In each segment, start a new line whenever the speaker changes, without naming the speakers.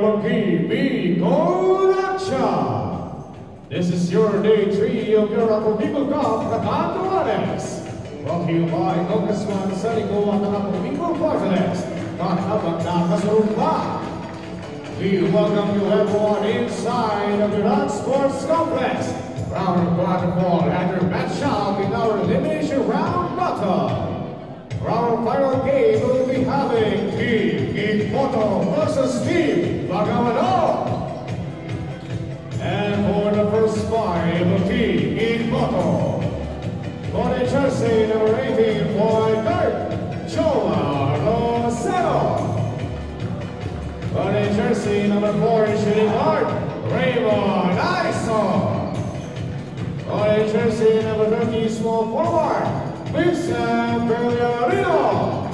Bicol Action. This is your day 3 of your Ako Bicol Cup Catanduanes. Brought to you by Congressman Salico at ang Ako Bicol Party List. Habang nakasurumpa, we welcome you everyone inside of the Rock Sports Complex. Round quarterfinal and your match shall be our elimination round battle. For our final game, we will be having Team Igmoto versus Team Bagamanok. And for the first fight of Team Igmoto, for the jersey number 18, point guard, Joa Rosero. For the jersey number 4, shooting guard, Raymond Aison. For the jersey number 30, small forward, Vincent Pellerino.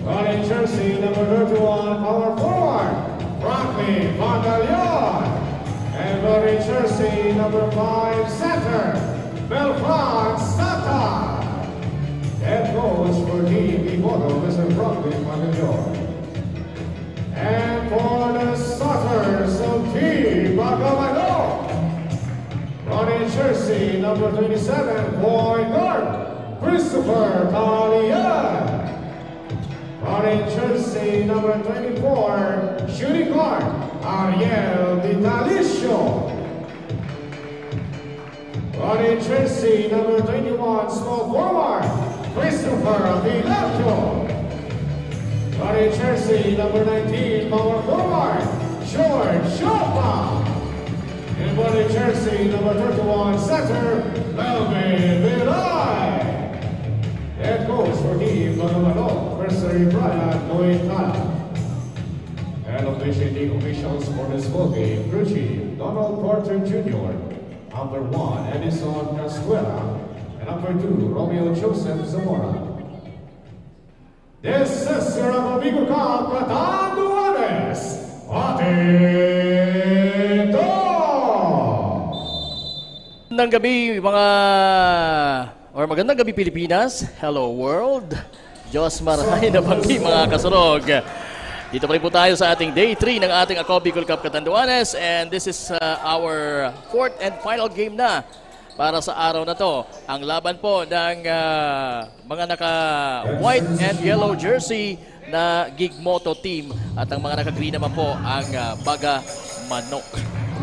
For the jersey number 31, power forward, Franklin Pantaleon. And for the jersey number 5, center, Belfran Sata. Head coach for Team Igmoto, Mr. Franklin Pantaleon. And for the starters of Team Bagamanok, for the jersey number 27, point guard, Christopher Talian. For the jersey number 24, shooting guard, Ariel Vitalicio. For the jersey number 21, small forward, Christopher Villaggio. For the jersey number 19, power forward, George Choppa. And for the jersey number 31, center, Melvin Vilay. Head coach for Team Bagamanok, Mercery Brian Moitala. And officiating officials for this ball game, crew chief Donald Porter Jr., number 1, Edison Casquera, and number 2, Romeo Joseph Zamora. This is your Ako Bicol Cup Catanduanes, Atito!
Magandang gabi magandang gabi Pilipinas, hello world, Diyos marahay na pagdi mga kasurog. Dito pa rin po tayo sa ating day 3 ng ating Ako Bicol Cup Catanduanes, and this is our 4th and final game na para sa araw na to. Ang laban po ng mga naka-white and yellow jersey na Igmoto team at ang mga naka-green naman po ang Bagamanok.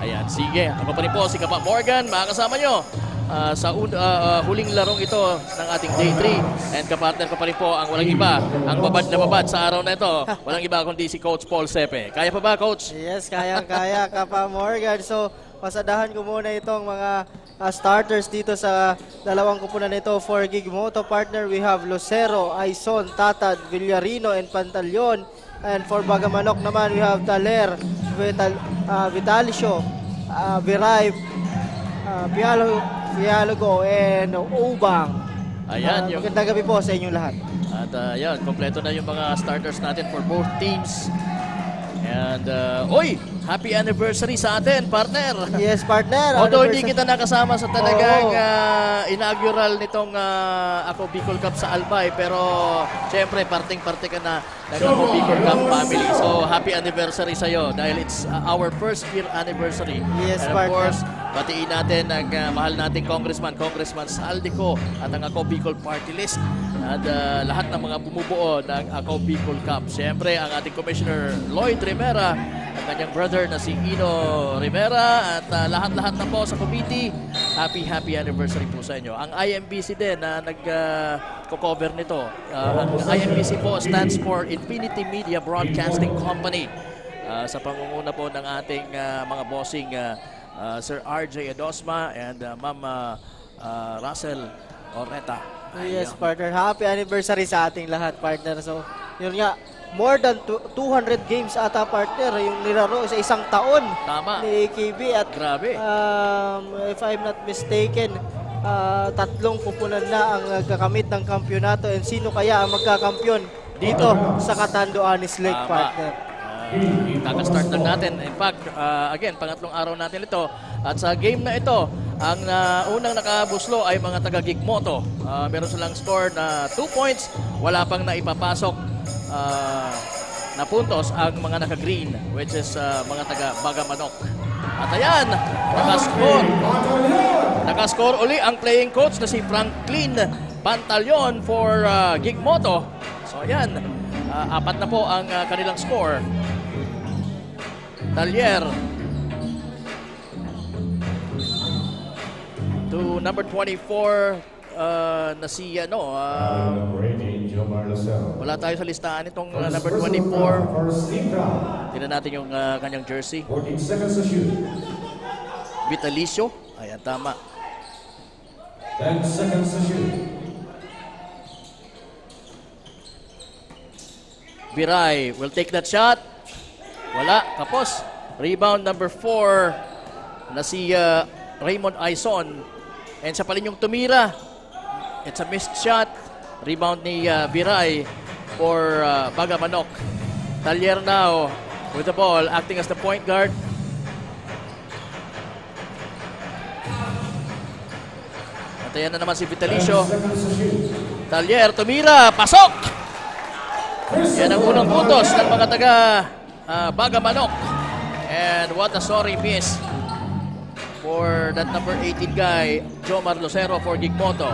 Ayan, sige. Ako pa rin po si Kapa Morgan, makakasama nyo sa huling larong ito ng ating day 3. And kapartner ko pa rin po ang walang iba, ang babad na babad sa araw na ito. Walang iba kundi si Coach Paul Sepe. Kaya pa ba, Coach?
Yes, kaya Kapa Morgan. So, pasadahan ko muna itong mga starters dito sa dalawang kupunan nito. For Igmoto partner, we have Lucero, Aison, Tatad, Villarino, and Pantaleon. And for Bagamanok naman, we have Taler, Vitalicio, Viray, Pialogo, and Ubang.
Ayan,
magandang gabi po sa inyong lahat.
At ayan, kompleto na yung mga starters natin for both teams. And, happy anniversary sa atin, partner.
Yes, partner.
Although hindi kita nakasama sa talagang inaugural nitong Ako Bicol Cup sa Albay, pero syempre, parting-parte ka na ng Ako Bicol Cup family. So, happy anniversary sa'yo dahil it's our first year anniversary.
Yes,
and of course, batiin natin ang mahal nating Congressman Saldico at ang Ako Bicol Party List at lahat ng mga bumubuo ng Ako Bicol Cup. Siyempre, ang ating Commissioner Lloyd Rivera, ang kanyang brother na si Ino Rivera at lahat-lahat na po sa committee. Happy anniversary po sa inyo. Ang IMBC din na nag-cover nito. Ang IMBC po stands for Infinity Media Broadcasting Company. Sa pangunguna po ng ating mga bossing Sir RJ Edosma and Ma'am Russell Oreta.
Yes, partner. Happy anniversary sa ating lahat, partner. So, yun nga, more than 200 games ata, partner, yung nilaro sa isang taon.
Tama.
Ni AKB. At
grabe.
If I'm not mistaken, tatlong pupunan na ang kakamit ng kampyonato. And sino kaya ang magkakampyon dito sa Catanduanes Lake, partner?
Kaka-start lang natin. In fact, again, pangatlong araw natin ito. At sa game na ito, ang unang nakabuslo ay mga taga-Igmoto. Meron silang score na 2 points. Wala pang naipapasok na puntos ang mga naka-green, which is mga taga Bagamanok. At ayan, nakascore uli ang playing coach na si Franklin Pantaleon for Gigmoto. So ayan, apat na po ang kanilang score. Talyer to number 24 na si
Number 18, Jomar Lucero.
wala tayo sa listahan itong number
First
24.
for Steve Brown.
Tignan natin yung kanyang jersey.
14 seconds to shoot.
Vitalicio. Ayan, tama.
10 seconds to shoot.
Viray will take that shot. Wala, kapos. Rebound number 4 na si Raymond Aison. And siya pa rin yung tumira. It's a missed shot. Rebound ni Viray for Bagamanok. Talyer now with the ball, acting as the point guard. At ayan na naman si Vitalicio.
10 seconds to shoot.
Talyer, tumira, pasok! Yan ang unang puntos ng mga taga Bagamanok. And what a sorry miss for that number 18 guy, Jomar Lucero for Gigmoto.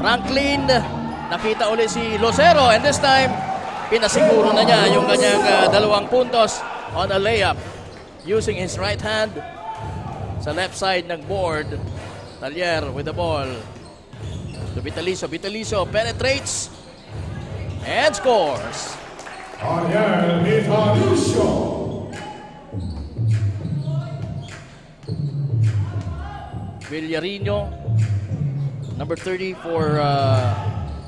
Franklin, nakita uli si Lucero, and this time, pinasiguro na niya yung kanyang 2 puntos on a layup using his right hand sa left side ng board. Talyer with the ball to Vitalicio. Vitalicio penetrates and scores.
Ariel Vitalicio.
Villarino, number 30 for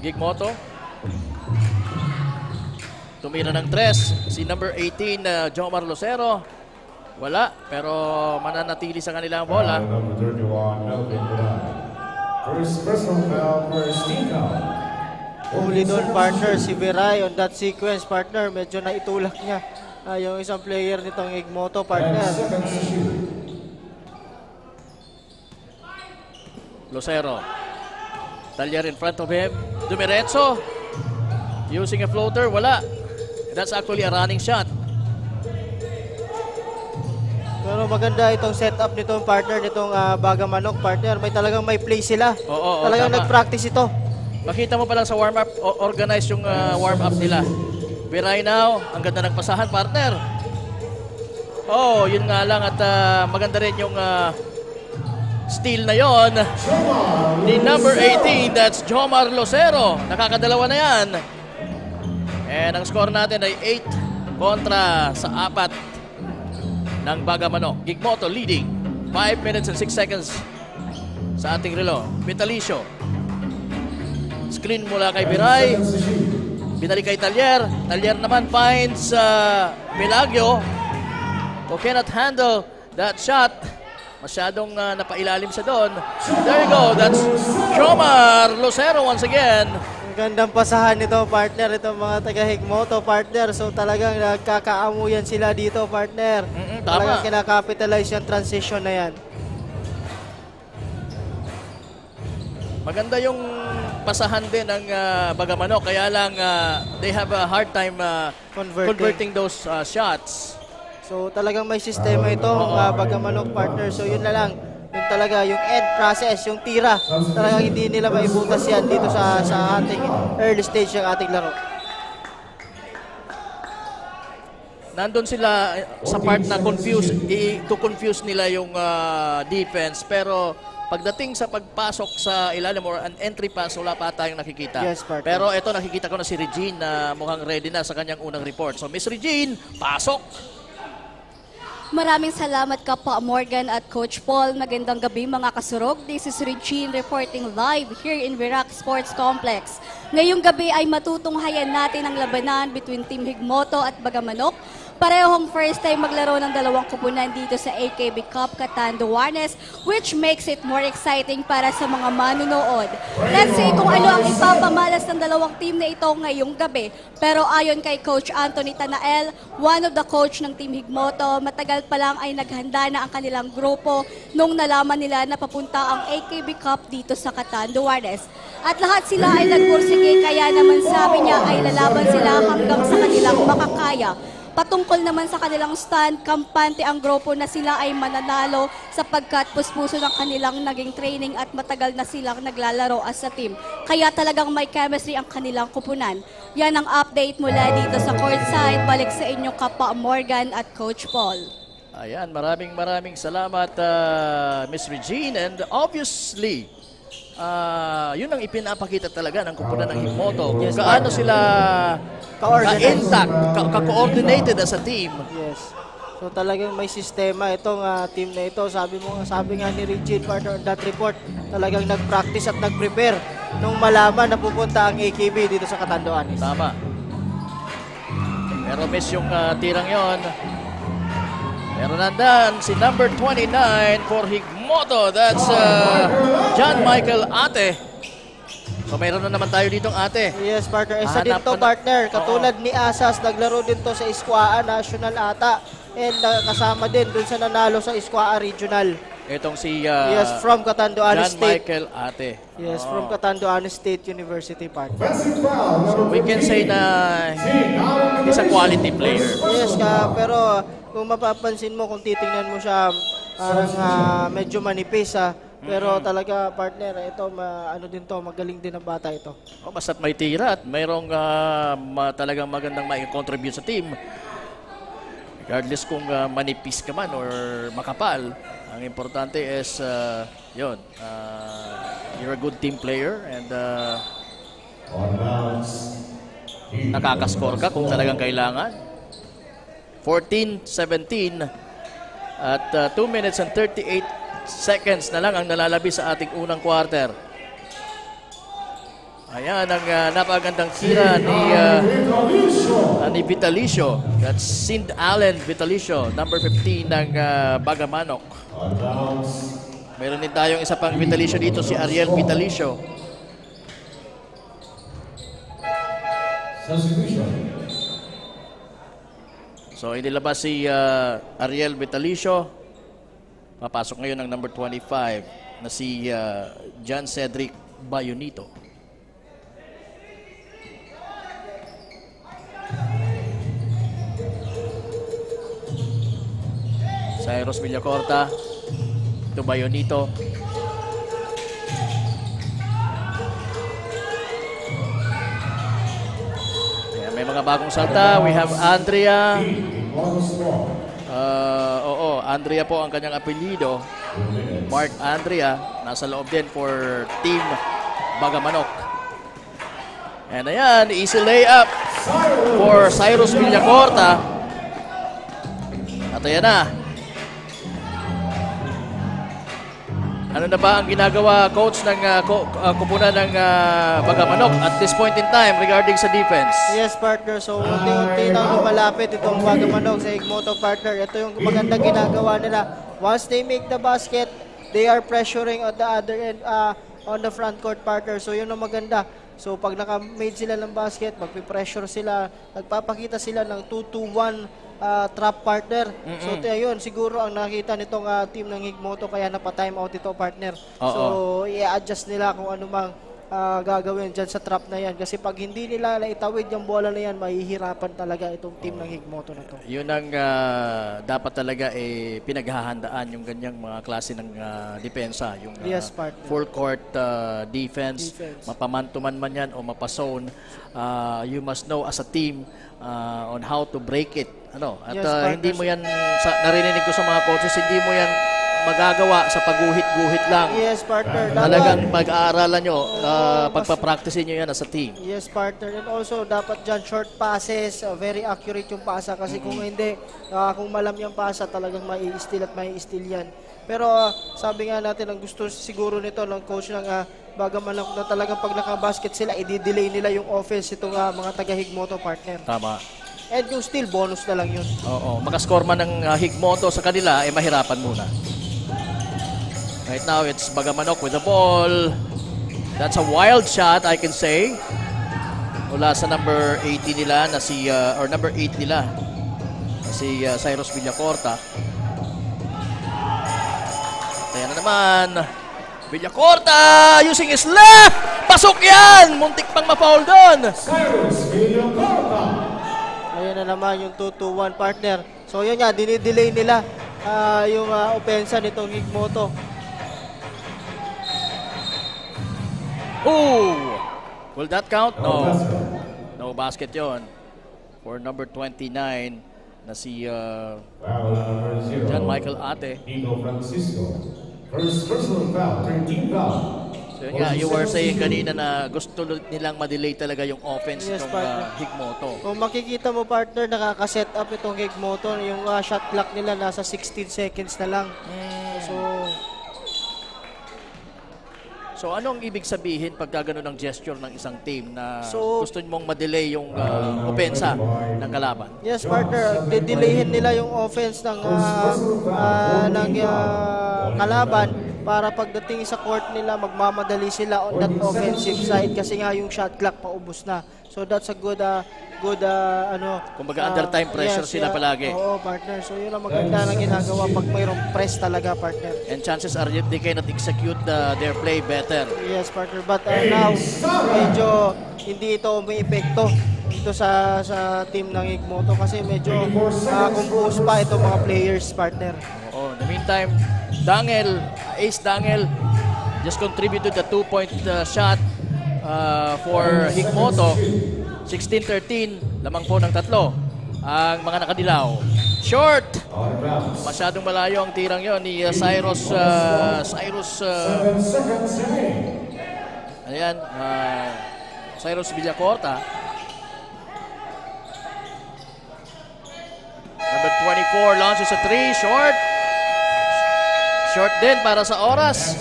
Gigmoto. Tumira ng 3 si number 18 Jomar Lucero. Wala, pero mananatili sa kanilang bola.
Number 31, Melvin Viray. First personal foul for Steve Brown.
Huli doon, partner, si Viray on that sequence, partner. Medyo naitulak niya yung isang player nitong Gigmoto,
10
partner.
seconds to shoot.
Lucero. Talyer in front of him. Dumiretso. Using a floater. Wala. That's actually a running shot.
Pero maganda itong setup nitong partner, nitong Bagamanok, partner. Talagang may play sila.
Oo,
Talagang
tama.
nag-practice ito.
Makita mo pa lang sa warm-up, organized yung warm-up nila. Viray now, ang ganda ng pasahan, partner. Oh, yun nga lang at maganda rin yung steal na yon ni number 18, that's Jomar Lucero. Nakakadalawa na yan. And ang score natin ay 8 kontra sa 4 ng Bagamanok. Gigmoto leading 5 minutes and 6 seconds sa ating relo. Vitalicio. Screen mula kay Viray. Binalik kay Talyer. Talyer naman finds Milagio, who cannot handle that shot. Masyadong napailalim siya doon. There you go. That's Jomar Lucero once again.
Ang gandang pasahan nito, partner. Itong mga taga-Gigmoto, partner. So talagang nagkakaamuyan sila dito, partner.
Tama.
Talagang kinakapitalize yung transition na yan.
Maganda yung pasahan din ng Bagamanok. Kaya lang they have a hard time converting those shots.
So talagang may sistema ito, Bagamanok, partner. So yun na lang, yung talaga, yung end process, yung tira, talagang hindi nila maibutas yan dito sa ating early stage ng ating laro.
Nandun sila sa part na confuse nila yung defense, pero pagdating sa pagpasok sa ilalim or an entry pass, wala pa tayong nakikita.
Yes, partner.
Pero ito, nakikita ko na si Regine na mukhang ready na sa kanyang unang report. So Miss Regine, pasok!
Maraming salamat ka po, Morgan at Coach Paul. Magandang gabi mga kasurog. This is Regine reporting live here in Virac Sports Complex. Ngayong gabi ay matutunghayan natin ang labanan between Team Gigmoto at Bagamanok Parehong first time maglaro ng dalawang kupunan dito sa AKB Cup Catanduanes, which makes it more exciting para sa mga manunood. Let's see kung ano ang ipapamalas ng dalawang team na ito ngayong gabi. Pero ayon kay Coach Anthony Tanael, one of the coach ng Team Higmoto, matagal pa lang ay naghanda na ang kanilang grupo nung nalaman nila na papunta ang AKB Cup dito sa Catanduanes. At lahat sila ay nagpursige, kaya naman sabi niya ay lalaban sila hanggang sa kanilang makakaya. Patungkol naman sa kanilang stand, kampante ang grupo na sila ay mananalo sapagkat puspuso ng kanilang naging training at matagal na silang naglalaro as a team. Kaya talagang may chemistry ang kanilang kupunan. Yan ang update mula dito sa courtside. Balik sa inyo Kapa Morgan at Coach Paul.
Ayan, maraming salamat Miss Regine, and obviously yun ang ipinapakita talaga ng kupunan ng Higmoto. Kung gaano sila ka-intact, ka-coordinated as a team.
Yes. So talagang may sistema itong team na ito. Sabi nga ni Regine, partner on that report, talagang nag-practice at nag-prepare nung malaman na pupunta ang AKB dito sa Catanduanes.
Tama. Pero miss yung tirang yon. Pero nandan si number 29 for Higmoto. That's John Michael Ate. So mayroon na naman tayo ditong Ate.
Yes, partner. Isa din to, partner. Katulad ni Asas, naglaro din to sa Iskwaa National ata. And kasama din dun sa nanalo sa Iskwaa Regional.
Itong si
yes, from Catanduanes
John
State.
Michael Ate.
Yes, from Catanduanes State University, partner.
So we can say na he's a quality player.
Yes, pero kung mapapansin mo, kung titingnan mo siya, parang medyo manipis pero talaga, partner, ito ano din to, magaling din ang bata ito.
Basta't may tira at mayroong talagang magandang mai-contribute sa team. Regardless kung manipis ka man or makapal, ang importante is yun, you're a good team player and nakakascore ka kung talagang kailangan. 14-17 at 2 minutes and 38 seconds na lang ang nalalabi sa ating unang quarter. Ayan ang napagandang tira ni Vitalicio. That's Sind Allen Vitalicio, number 15 ng Bagamanok. Meron din tayong isa pang Vitalicio dito, si Ariel Vitalicio. So inilabas si Ariel Vitalicio. Papasok ngayon ang number 25 na si John Cedric Bayonito. Cyrus Villacorta to Bayonito. Ayan, may mga bagong salta. We have Andrea. Andrea po ang kanyang apelyido. Mark Andrea. Nasa loob din for Team Bagamanok. And ayan, easy layup for Cyrus Villacorta. At ayan na. Ano na ba ang ginagawa, coach, ng kupunan ng Bagamanok at this point in time regarding sa defense?
Yes, partner. So, unti-unti na lumalapit itong Bagamanok sa Higmoto, partner. Ito yung magandang ginagawa nila. Once they make the basket, they are pressuring on the other end, on the front court, partner. So, yun ang maganda. So, pag naka-made sila ng basket, magpipressure sila, nagpapakita sila ng 2-2-1 trap, partner. So yun, siguro ang nakita nitong team ng Higmoto kaya napa-time out ito, partner. So i-adjust nila kung ano mang gagawin dyan sa trap na yan. Kasi pag hindi nila naitawid yung bola na yan, mahihirapan talaga itong team ng Higmoto na to.
Yun ang dapat talaga pinaghahandaan yung ganyang mga klase ng depensa. Yung
yes,
full court defense. Mapamantuman man yan o mapazone. You must know as a team on how to break it. At yes, hindi mo yan, narinig ko sa mga coaches, hindi mo yan magagawa sa pagguhit-guhit lang.
Yes, partner.
Talagang mag-aaralan nyo, pagpapractice nyo yan as a team.
Yes, partner. And also, dapat dyan short passes, very accurate yung pasa. Kasi kung hindi, kung malam yung pasa, talagang mai-steal at mai-steal yan. Pero sabi nga natin, ang gusto siguro nito ng coach ng Bagamanok na talagang pag nakabasket sila, i-delay nila yung offense itong mga taga-Higmoto, partner.
Tama.
And yung steal, bonus na lang yun.
Oo, makascore man ng Higmoto sa kanila, mahirapan muna. Right now, it's Bagamanok with the ball. That's a wild shot, I can say. Mula sa number 80 nila na si or number 8 nila na si Cyrus Villacorta. Kaya na naman Villacorta using his left. Pasok yan! Muntik pang ma-foul doon.
Cyrus Villacorta.
Ayan na naman yung 2-2-1 partner. So yun nga, dinidelay nila yung opensa nitong Higmoto.
Oh! Will that count? No. No basket yon for number 29 na si
Foul number 0.
John Michael Ate.
Nico Francisco. First personal foul, 13 foul.
So yun nga, you were saying kanina na gusto nilang ma-delay talaga yung offense
Yes,
ng
partner.
Higmoto.
Kung makikita mo partner, nakaka-set up itong Higmoto. Yung shot clock nila nasa 16 seconds na lang.
So anong ibig sabihin pagka gano'n ng gesture ng isang team na
So,
gusto mong ma-delay yung opensa ng kalaban?
Yes, partner. Didelayin nila yung offense ng kalaban para pagdating sa court nila, magmamadali sila on that offensive side kasi nga yung shot clock paubos na. So that's a good
Kumbaga under time pressure sila palagi.
Oo, partner. So yun ang maganda na ginagawa pag mayroong press talaga, partner.
And chances are they cannot execute their play better.
Yes, partner. But now, medyo hindi ito may epekto dito sa team ng Higmoto kasi medyo compose pa itong mga players, partner.
Oo. In the meantime, Ace Dangel just contributed the 2-point shot for Higmoto. 16-13, lamang po ng tatlo ang mga nakadilaw. Short! Masyadong malayo ang tirang yon ni Cyrus.
7 seconds remaining.
Ayan, Cyrus Villacorta. Number 24 launches a 3, short. Short din para sa oras.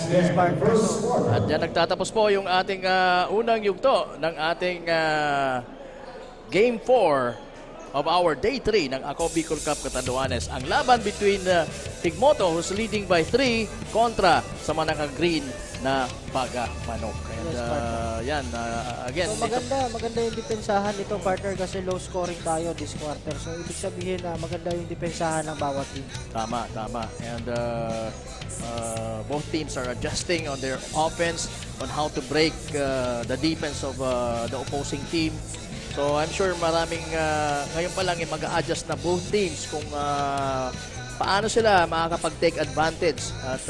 At yan nagtatapos po yung ating unang yugto ng ating Game 4 of our Day 3 ng Ako Bicol Cup Catanduanes. Ang laban between Higmoto, who's leading by 3, kontra sa Manang Green na Bagamanok. And yan, again.
So maganda yung depensahan nito, partner, kasi low scoring tayo this quarter. So ibig sabihin na maganda yung depensahan ng bawat team.
Tama. And both teams are adjusting on their offense on how to break the defense of the opposing team. So I'm sure maraming ngayon pa lang mag-a-adjust na both teams kung paano sila makakapag-take advantage at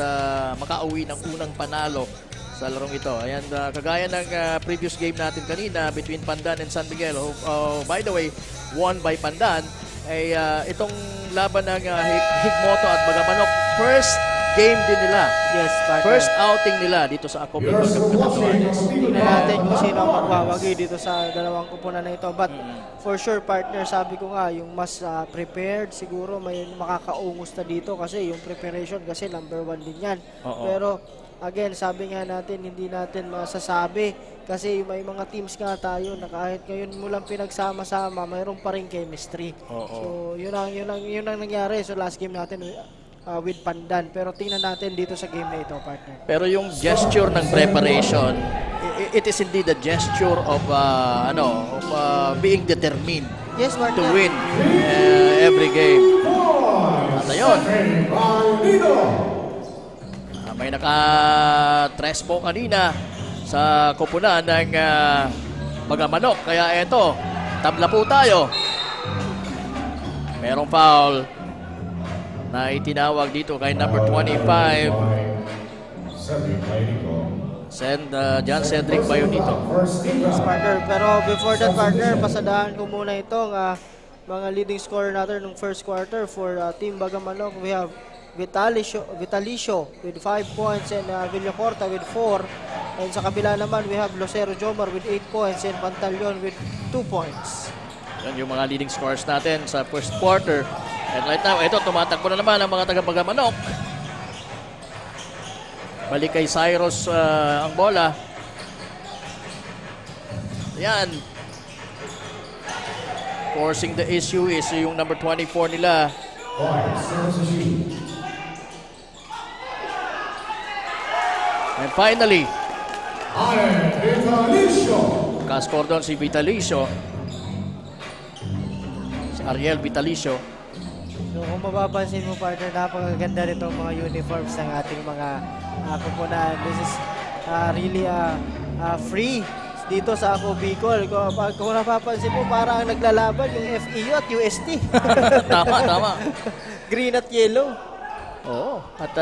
makauwi ng unang panalo sa larong ito. Ayan, kagaya ng previous game natin kanina between Pandan and San Miguel. By the way, won by Pandan. Ay itong laban ng Higmoto at Bagamanok, first game din nila.
Yes, partner.
First outing nila dito sa Ako Bicol Cup Catanduanes.
Tingnan natin kung sino ang magwawagi dito sa dalawang kupunan na ito. But for sure, partner, sabi ko nga, yung mas prepared, siguro may makakaungos na dito kasi yung preparation kasi number 1 din yan. Pero again, sabi nga natin, hindi natin masasabi kasi may mga teams nga tayo na kahit ngayon mo lang pinagsama-sama, mayroon pa rin chemistry. So yun ang nangyari sa last game natin with Pandan. Pero tingnan natin dito sa game na ito, partner.
Pero yung gesture ng preparation, it is indeed a gesture of being determined
Yes, partner.
to win every game. At ayun, may naka-tres po kanina sa kupunan ng Bagamanok. Kaya eto, tabla po tayo. Merong foul na itinawag dito kay number 25. John Cedric Bayonito.
Yes, partner. Pero before that, partner, pasadahan ko muna itong mga leading scorer natin ng first quarter for Team Bagamanok. We have Vitalicio with 5 points and Villacorta with 4. And sa kabila naman, we have Lucero Jomar with 8 points and Pantaleon with 2 points.
Yan yung mga leading scorers natin sa first quarter. And right now, ito, tumatakbo na naman ang mga taga-Bagamanok. Balik kay Cyrus ang bola. Yan. Forcing the issue is yung number 24 nila. And finally, ka-score doon si Vitalicio. Si Ariel Vitalicio.
So kung mapapansin mo, partner, napakaganda nitong mga uniforms ng ating mga kupunan. This is really free dito sa Ako Bicol. Kung napapansin mo, parang naglalaban yung FEU at UST.
Tama.
Green at yellow.
Oo. At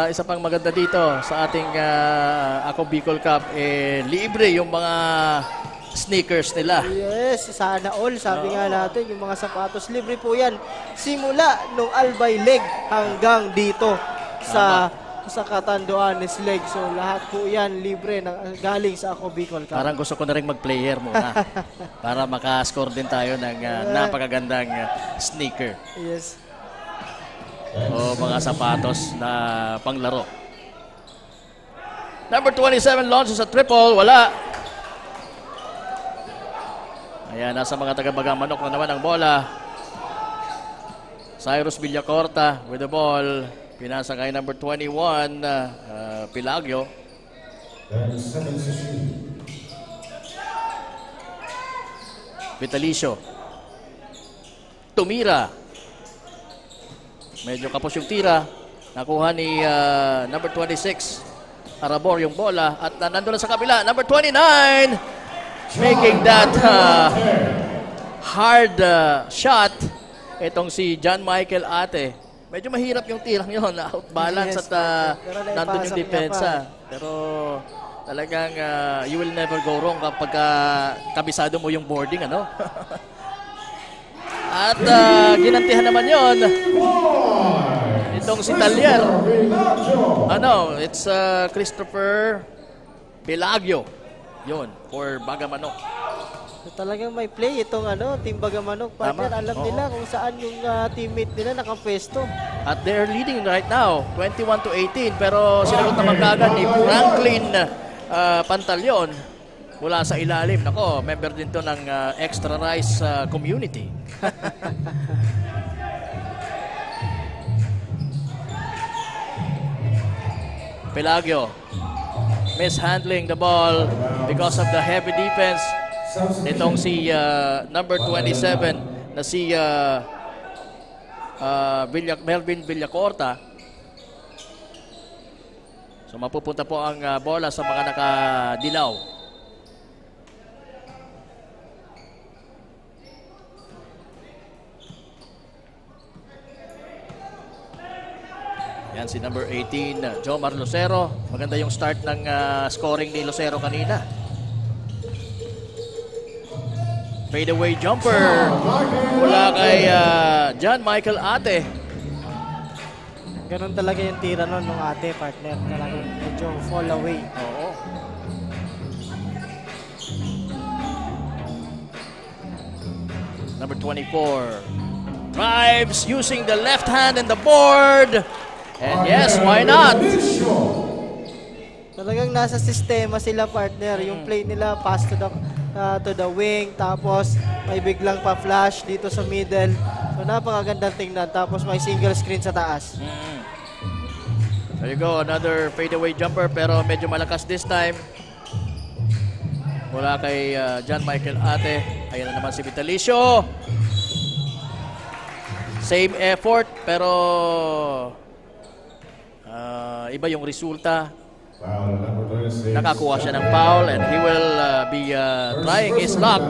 isa pang maganda dito sa ating Ako Bicol Cup, libre yung mga sneakers nila.
Yes, sana all. Sabi nga natin, yung mga sapatos, libre po yan. Simula nung Albay leg hanggang dito sa Catanduanes leg. So lahat po yan libre galing sa Ako Bicol Cup.
Parang gusto ko na rin mag-player muna para makascore din tayo ng napakagandang sneaker
Yes.
o mga sapatos na panglaro. Number 27 launches a triple. Wala. Ayan, nasa mga taga-Bagang Manok na naman ang bola. Cyrus Villacorta with the ball. Pinasa kay number 21, Pilagyo. Vitalicio. Tumira. Medyo kapos yung tira. Nakuha ni number 26, Arabor yung bola. At nandun na sa kabila, number 29. Making that hard shot. Itong si John Michael Ate. Medyo mahirap yung tirang yun. Out-balance
Yes,
at nandun yung
naipasok niya
depensa. Pero talagang you will never go wrong kapag kabisado mo yung boarding, ano? At ginantihan naman yon. Itong si Talier. It's Christopher Pilagyo. Yun, for Bagamanok.
So, talagang may play itong Team Bagamanok. Partner,
Tama.
alam nila kung saan yung teammate nila nakapwesto.
At they're leading right now, 21-18. Pero sinagot naman kagad ni Franklin Pantalyon mula sa ilalim. Nako, member din to ng Extra Rice community. Pelagio mishandling the ball because of the heavy defense nitong si number 27 na si Melvin Villacorta. So mapupunta po ang bola sa mga nakadilaw. Yan si number 18, Jomar Lucero. Maganda yung start ng scoring ni Lucero kanina. Fadeaway jumper mula kay John Michael Ate.
Ganun talaga yung tira nun ng Ate, partner. Talagang medyo fall away.
Oo. Number 24 drives using the left hand and the board. And yes, why not?
Talagang nasa sistema sila, partner. Yung play nila, pass to the wing, tapos may biglang pa-flash dito sa middle. So napakagandang tingnan. Tapos may single screen sa taas.
There you go, another fadeaway jumper pero medyo malakas this time. Mula kay John Michael Ate. Ayan na naman si Vitalicio. Same effort pero iba yung resulta. Nakakuha siya ng foul and he will be trying his luck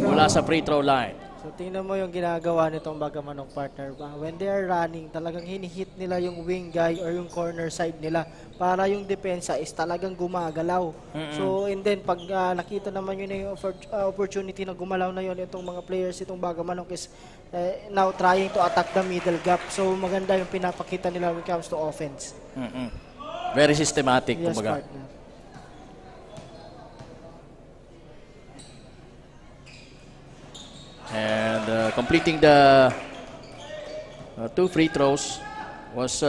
mula sa free throw line.
So tingnan mo yung ginagawa nitong Bagamanok, partner. When they are running, talagang hinihit nila yung wing guy or yung corner side nila para yung depensa is talagang gumagalaw. So and then pag nakita naman yun yung opportunity na gumalaw na yun, itong mga players itong Bagamanok is now trying to attack the middle gap. So maganda yung pinapakita nila when it comes to offense.
Very systematic,
Yes,
kumbaga.
partner.
And completing the two free throws was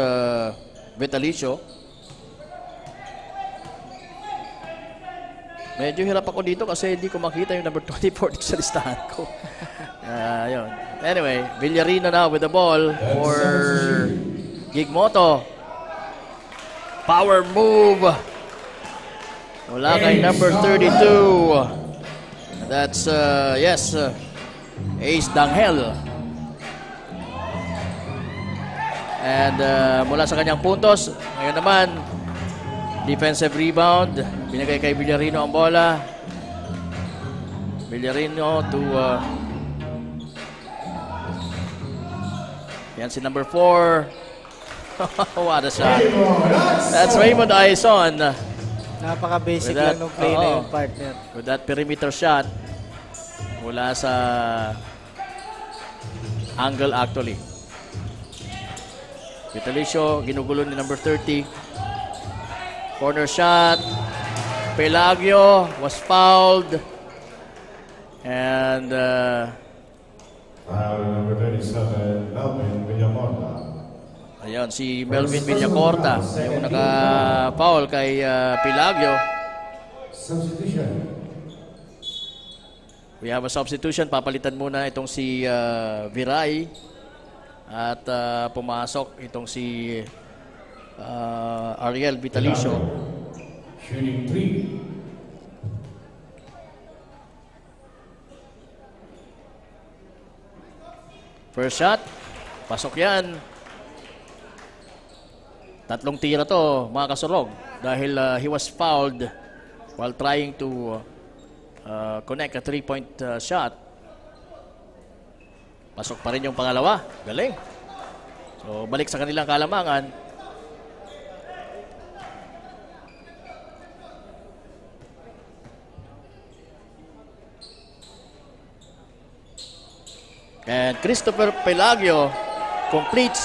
Vitalicio. Medyo hirap ako dito kasi hindi ko makita yung number 24 dito sa listahan ko. Yun. Anyway, Villarino now with the ball for Gigmoto. Power move. Wala kay number 32. That's, Ace Danghel. And mula sa kanyang puntos, ngayon naman, defensive rebound. Binigay kay Villarino ang bola. Villarino to... yan si number 4. What a shot. That's Raymond Aison.
Napaka-basic lang ng play na yung partner.
With that perimeter shot. Mula sa angle actually. Vitalicio, ginugulo ni number 30. Corner shot. Pelagio was fouled. And
Foul number 37, Melvin Villacorta.
ayun, si Melvin Villacorta yung naka-foul kay Pelagio.
Substitution.
We have a substitution. Papalitan muna itong si Viray. At pumasok itong si Ariel Vitalicio.
Shooting 3.
First shot. Pasok yan. Tatlong tira to, mga kasurog. Dahil he was fouled while trying to connect a 3-point shot. Pasok pa rin yung pangalawa. Galing. So, balik sa kanilang kalamangan. And Christopher Pelagio completes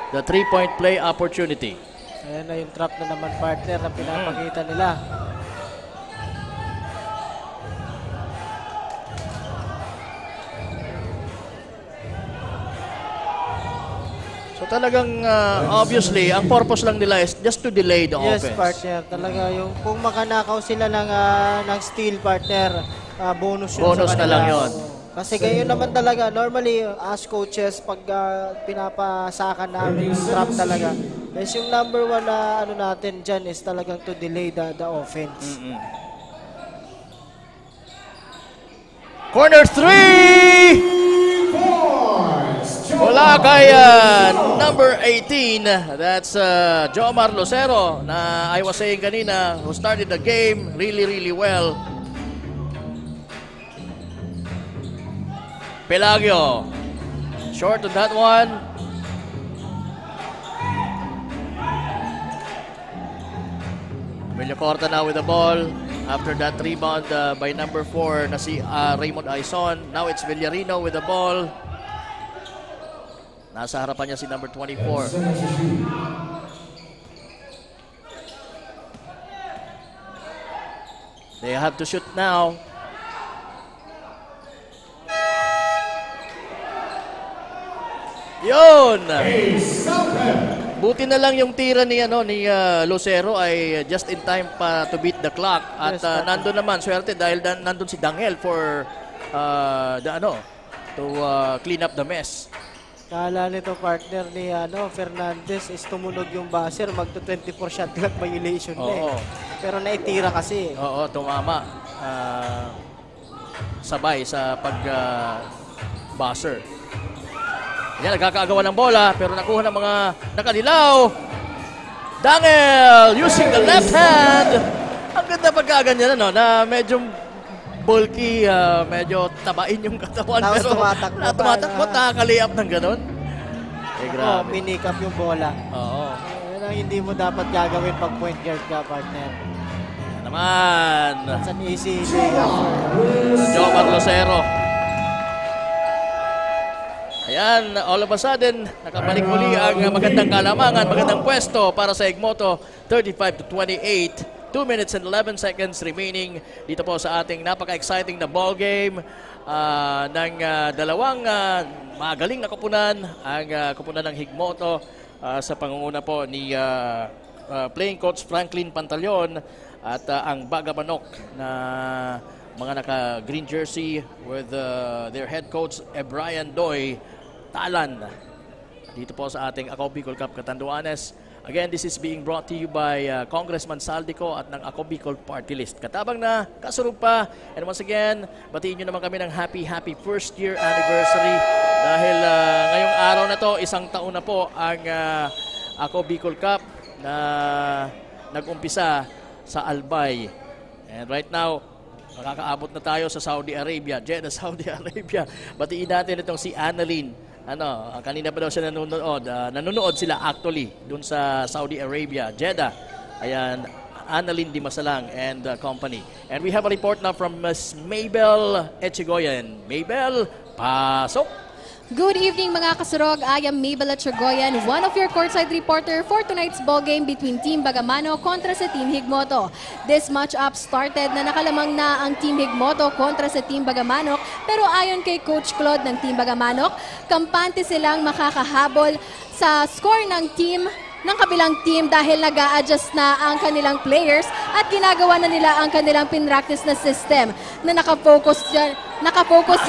the 3-point play opportunity.
Ayan na yung trap na naman partner na pinapakita nila.
So talagang obviously, ang purpose lang nila is just to delay the
Yes,
offense.
partner. Talaga yung kung makanakaw sila ng steal partner, bonus yun
Bonus
sa
na
kanila.
lang yun.
Kasi ganyan naman talaga. Normally, as coaches, pag pinapasakan namin yung trap talaga, is yung number 1 na ano natin dyan is talagang to delay the offense.
Corner 3! Wala kay number 18. That's Jomar Lucero na I was saying kanina who started the game really well. Pelagio. Short on that one. Villacorta now with the ball. After that rebound by number 4 na si Raymond Aison. Now it's Villarino with the ball. Nasa harapan niya si number 24. They have to shoot now. Yun! Buti na lang yung tira ni Lucero ay just in time pa to beat the clock. At nandun naman, swerte dahil nandun si Danghel for to clean up the mess.
Kala nito partner ni Fernandez is tumunog yung buzzer, magto 24 shot clock violation na eh. Pero naitira kasi.
Oo, tumama. Sabay sa pag-buzzer. Yan, nagkakaagawa ng bola, pero nakuha ng mga nakadilaw. Dangel using the left hand. Ang ganda pagkaganyan, na medyo bulky, medyo tabain yung katawan.
Tapos
pero tumatakbo, nakakaliap ng ganun. Grabe.
Pinick up yung bola.
Oo.
Yan ang hindi mo dapat gagawin pag point guard ka, partner.
Yan naman.
That's an easy layup.
Jomar Lucero. Ayan, all of a sudden, nakabalik muli ang magandang kalamangan, magandang pwesto para sa Gigmoto, 35-28. 2 minutes and 11 seconds remaining dito po sa ating napaka-exciting na ball game ng dalawang magaling na koponan, ang koponan ng Gigmoto sa pangunguna po ni playing coach Franklin Pantaleon At ang Bagamanok na mga naka-green jersey with their head coach Brian Doy Talan. Dito po sa ating Ako Bicol Cup Catanduanes. Again, this is being brought to you by Congressman Saldico at ng Ako Bicol Party List. Katabang na, kasurog pa. And once again, batiin nyo naman kami ng happy first year anniversary. Dahil ngayong araw na to, 1 taon na po ang Ako Bicol Cup na nag-umpisa sa Albay. And right now, makakaabot na tayo sa Saudi Arabia, Jeddah, Saudi Arabia. Batiin natin itong si Annalyn. Kanina pa daw siya nanonood. Nanonood sila actually dun sa Saudi Arabia, Jeddah. Ayan, Annalyn Dimasalang and company. And we have a report now from Ms. Mabel Echegoyen. Mabel, pasok!
Good evening mga kasurog. I am Mabel Echegoyen, one of your courtside reporter for tonight's ball game between Team Bagamano kontra sa Team Higmoto. This match-up started na nakalamang na ang Team Higmoto kontra sa Team Bagamanok, pero ayon kay Coach Claude ng Team Bagamanok, kampante silang makakahabol sa score ng kabilang team dahil nag-a-adjust na ang kanilang players at ginagawa na nila ang kanilang pinractice na system na nakafocus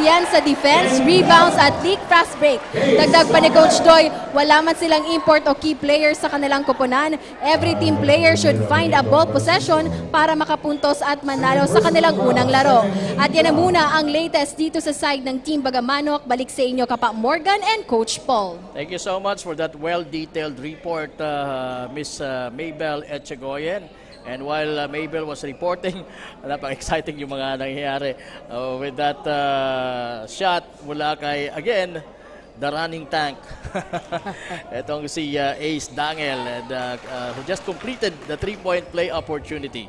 yan sa defense, rebounds at league fast break. Dagdag pa ni Coach Doy, wala man silang import o key players sa kanilang koponan. Every team player should find a ball possession para makapuntos at manalo sa kanilang unang laro. At yan na muna ang latest dito sa side ng Team Bagamanok. Balik sa inyo Kapa Morgan and Coach Paul.
Thank you so much for that well-detailed report, Miss Mabel Echegoyen. And while Mabel was reporting, napaka-exciting yung mga nangyayari with that shot mula kay, again, the running tank. Itong si Ace Dangel, and, who just completed the 3-point play opportunity.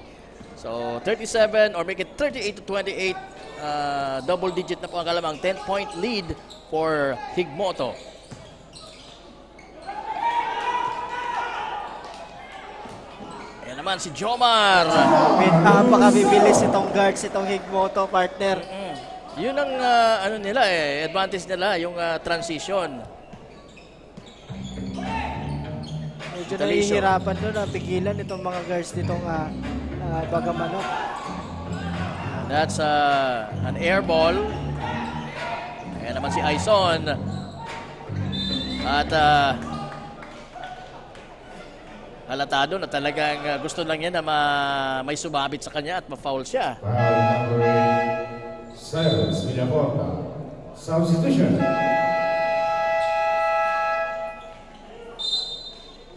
So 37 or make it 38 to 28, double digit na po ang kalamang 10-point lead for Higmoto. Naman si Jomar.
Napakabibilis itong guards, itong Higmoto, partner.
Yun ang advantage nila, yung transition.
Medyo nahihirapan doon na pigilan itong mga guards nitong Bagamanok.
That's an air ball. Ayan naman si Aison. At halatado na talagang gusto lang yan na may sumabit sa kanya at ma-foul siya.
Foul number 7, Villaporta. Substitution.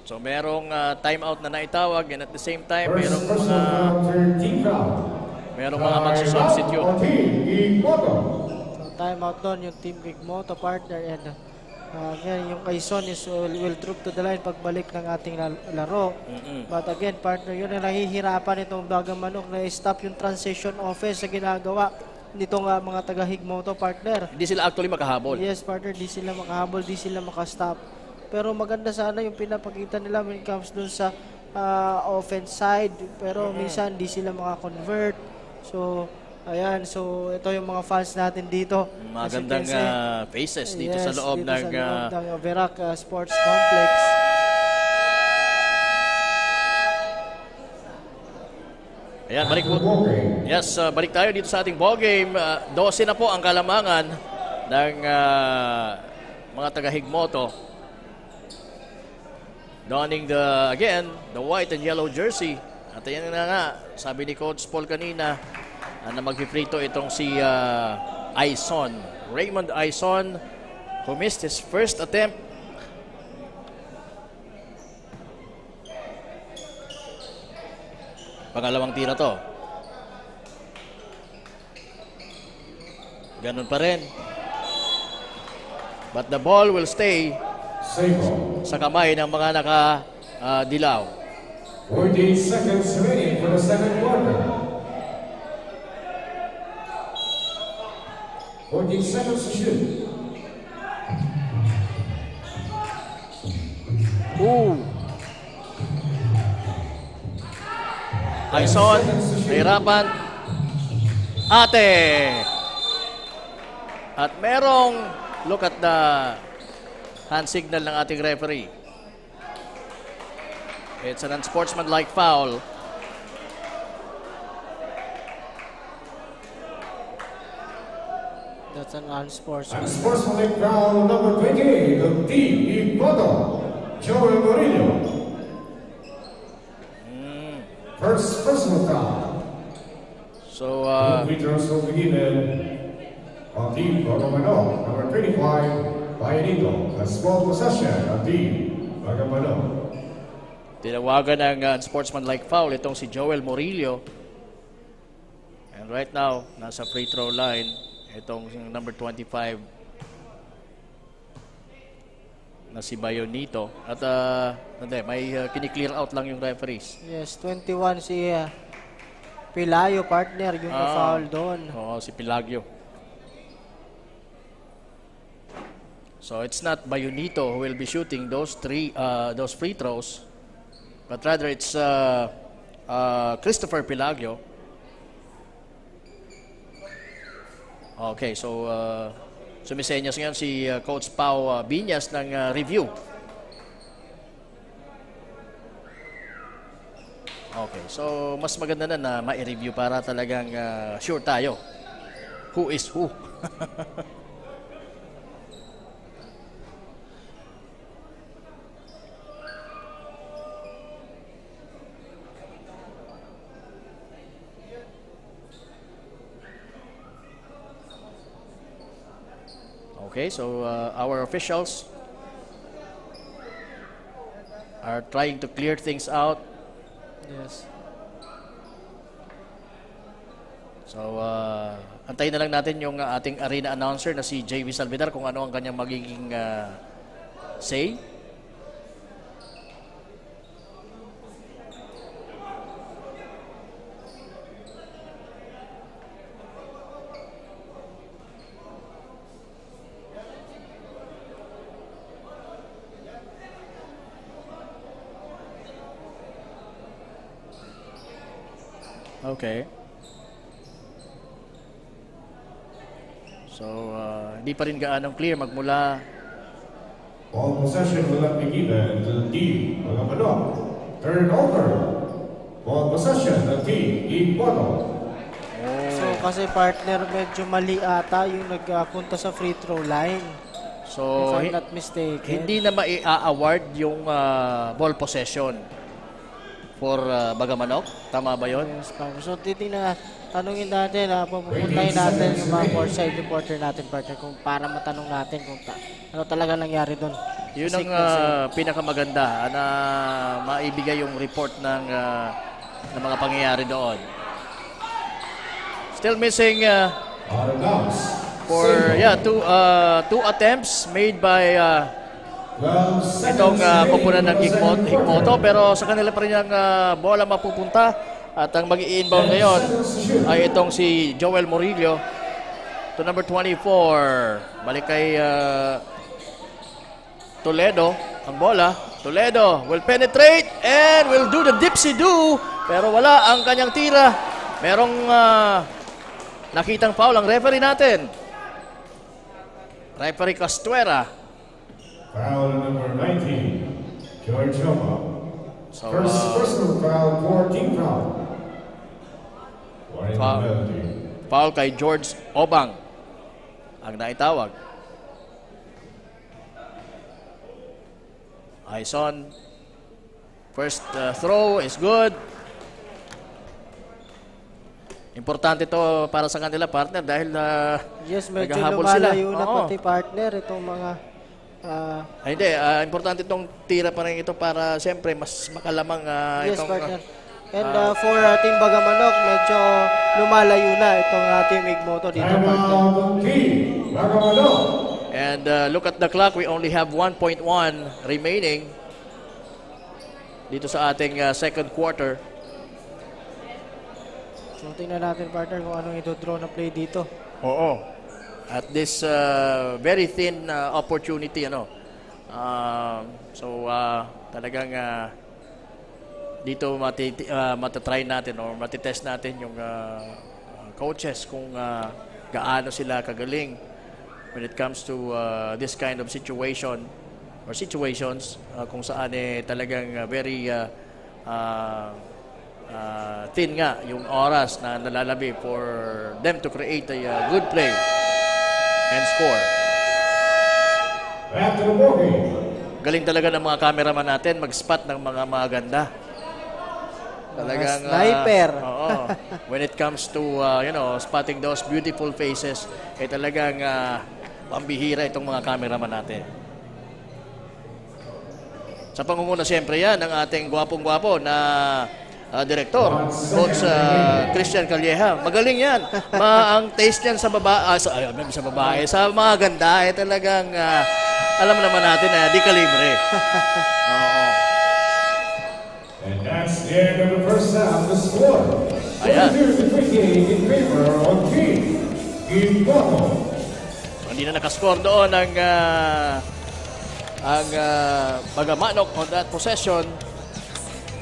So merong timeout na naitawag, and at the same time
First personal foul, third team foul.
merong mga magsusubstitute.
So
Timeout doon yung Team Higmoto, partner, and yung Aison will troop to the line pagbalik ng ating laro. But again, partner, yun ang nahihirapan itong Bagamanok na i-stop yung transition offense sa ginagawa nitong mga taga-Higmoto, partner.
Hindi sila actually makahabol.
Yes, partner, di sila makahabol, di sila makastop. Pero maganda sana yung pinapakita nila when it comes dun sa offense side. Pero minsan di sila makakonvert. So, ayan, so ito yung mga fans natin dito.
Magandang faces dito sa loob
dito
ng
sa loob ng Verac Sports Complex.
Ayan, balik po. Yes, balik tayo dito sa ating ball game. 12 na po ang kalamangan ng mga taga-Higmoto. Donning the white and yellow jersey. At ayan na nga, sabi ni Coach Paul kanina, na mag-frito itong si Aison. Raymond Aison, who missed his first attempt. Pangalawang tira to. Ganun pa rin. But the ball will stay sa kamay ng mga naka-dilaw.
48 seconds remaining for the second quarter. 14 seconds to shoot.
Ooh. Aison, nahirapan. Ate. At merong, look at the hand signal ng ating referee. It's an unsportsmanlike foul.
that's an unsportsmanlike.
Unsportsmanlike foul number 28 of Team Ipoto, Joel Murillo. First personal foul.
So,
Free throws will be given on Team Bagamano, number 25, Bayanito. A small possession of Team Bagamano.
tinawagan ng unsportsmanlike foul itong si Joel Murillo. And right now, nasa free throw line, itong number 25 na si Bayonito. At may kini-clear out lang yung referees.
Yes, 21 si Pilayo, partner, yung na-foul doon.
Oo, si Pilagyo. So it's not Bayonito who will be shooting those free throws, but rather it's Christopher Pilagyo. Okay, so sumisenyas ngayon si Coach Pau Biñas ng review. Okay, so mas maganda na ma-review para talagang sure tayo who is who. Okay, so our officials are trying to clear things out.
Yes.
So, antayin na lang natin yung ating arena announcer na si JV Salvidar kung ano ang kanyang magiging say. Okay. So, hindi pa rin gaanong clear magmula.
All possession will not be given to the team Bagamano. Turnover. Ball possession of Team Ipoto.
So kasi partner, medyo mali ata yung nagpunta sa free throw line.
So,
If I'm not mistaken.
hindi na mai-award yung ball possession for Bagamanok. Tama ba yun?
Yes, partner. So tanungin natin, pupuntahin natin yung mga courtside reporter natin, partner, kung para matanong natin kung ano talaga nangyari doon.
Yun ang pinakamaganda na maibigay yung report ng mga pangyayari doon. Still missing two attempts made by itong koponan ng Higmoto, pero sa kanila pa rin ang bola mapupunta at ang mag-i-inbound ngayon ay itong si Joel Murillo to number 24. Balik kay Toledo ang bola. Toledo will penetrate and will do the dipsy-do, pero wala ang kanyang tira. Merong nakitang foul ang referee natin. Referee Castuera.
Foul number 19, George Obang.
So,
First personal foul, 14 foul.
Foul kay George Obang ang naitawag. Aison. First throw is good. Importante to para sa kanila, partner, dahil
Yes, medyo
naghahabol sila.
lumalayo na
Oo.
pati partner itong mga
Hindi, importante itong tira pa rin ito para siyempre mas makalamang
yes,
itong
partner. And for Team Bagamanok, medyo lumalayo na itong Team Higmoto dito, partner.
Team Bagamano.
And look at the clock, we only have 1.1 remaining dito sa ating second quarter.
So, tingnan natin, partner, kung anong ito-draw na play dito.
Oo. At this very thin opportunity, talagang dito matatry natin or matitest natin yung coaches kung gaano sila kagaling when it comes to this kind of situation or situations kung saan talagang very thin nga yung oras na nalalabi for them to create a good play. and score.
After the bogey.
Galing talaga ng mga cameraman natin mag-spot ng mga maganda. Talagang
sniper.
Oo. When it comes to spotting those beautiful faces, talagang pambihira itong mga cameraman natin. Sa pangunguna siyempre yan ng ating gwapong-gwapo na direktor, Coach Christian Calleja. Magaling yan. Ang taste niyan sa babae, sa mga ganda, talagang alam naman natin na di kalibre. Oo.
And that's the end of the first half. The score.
Ayan.
22-28 in favor of Team Higmoto.
Hindi na nakascore doon ang Bagamanok on that possession.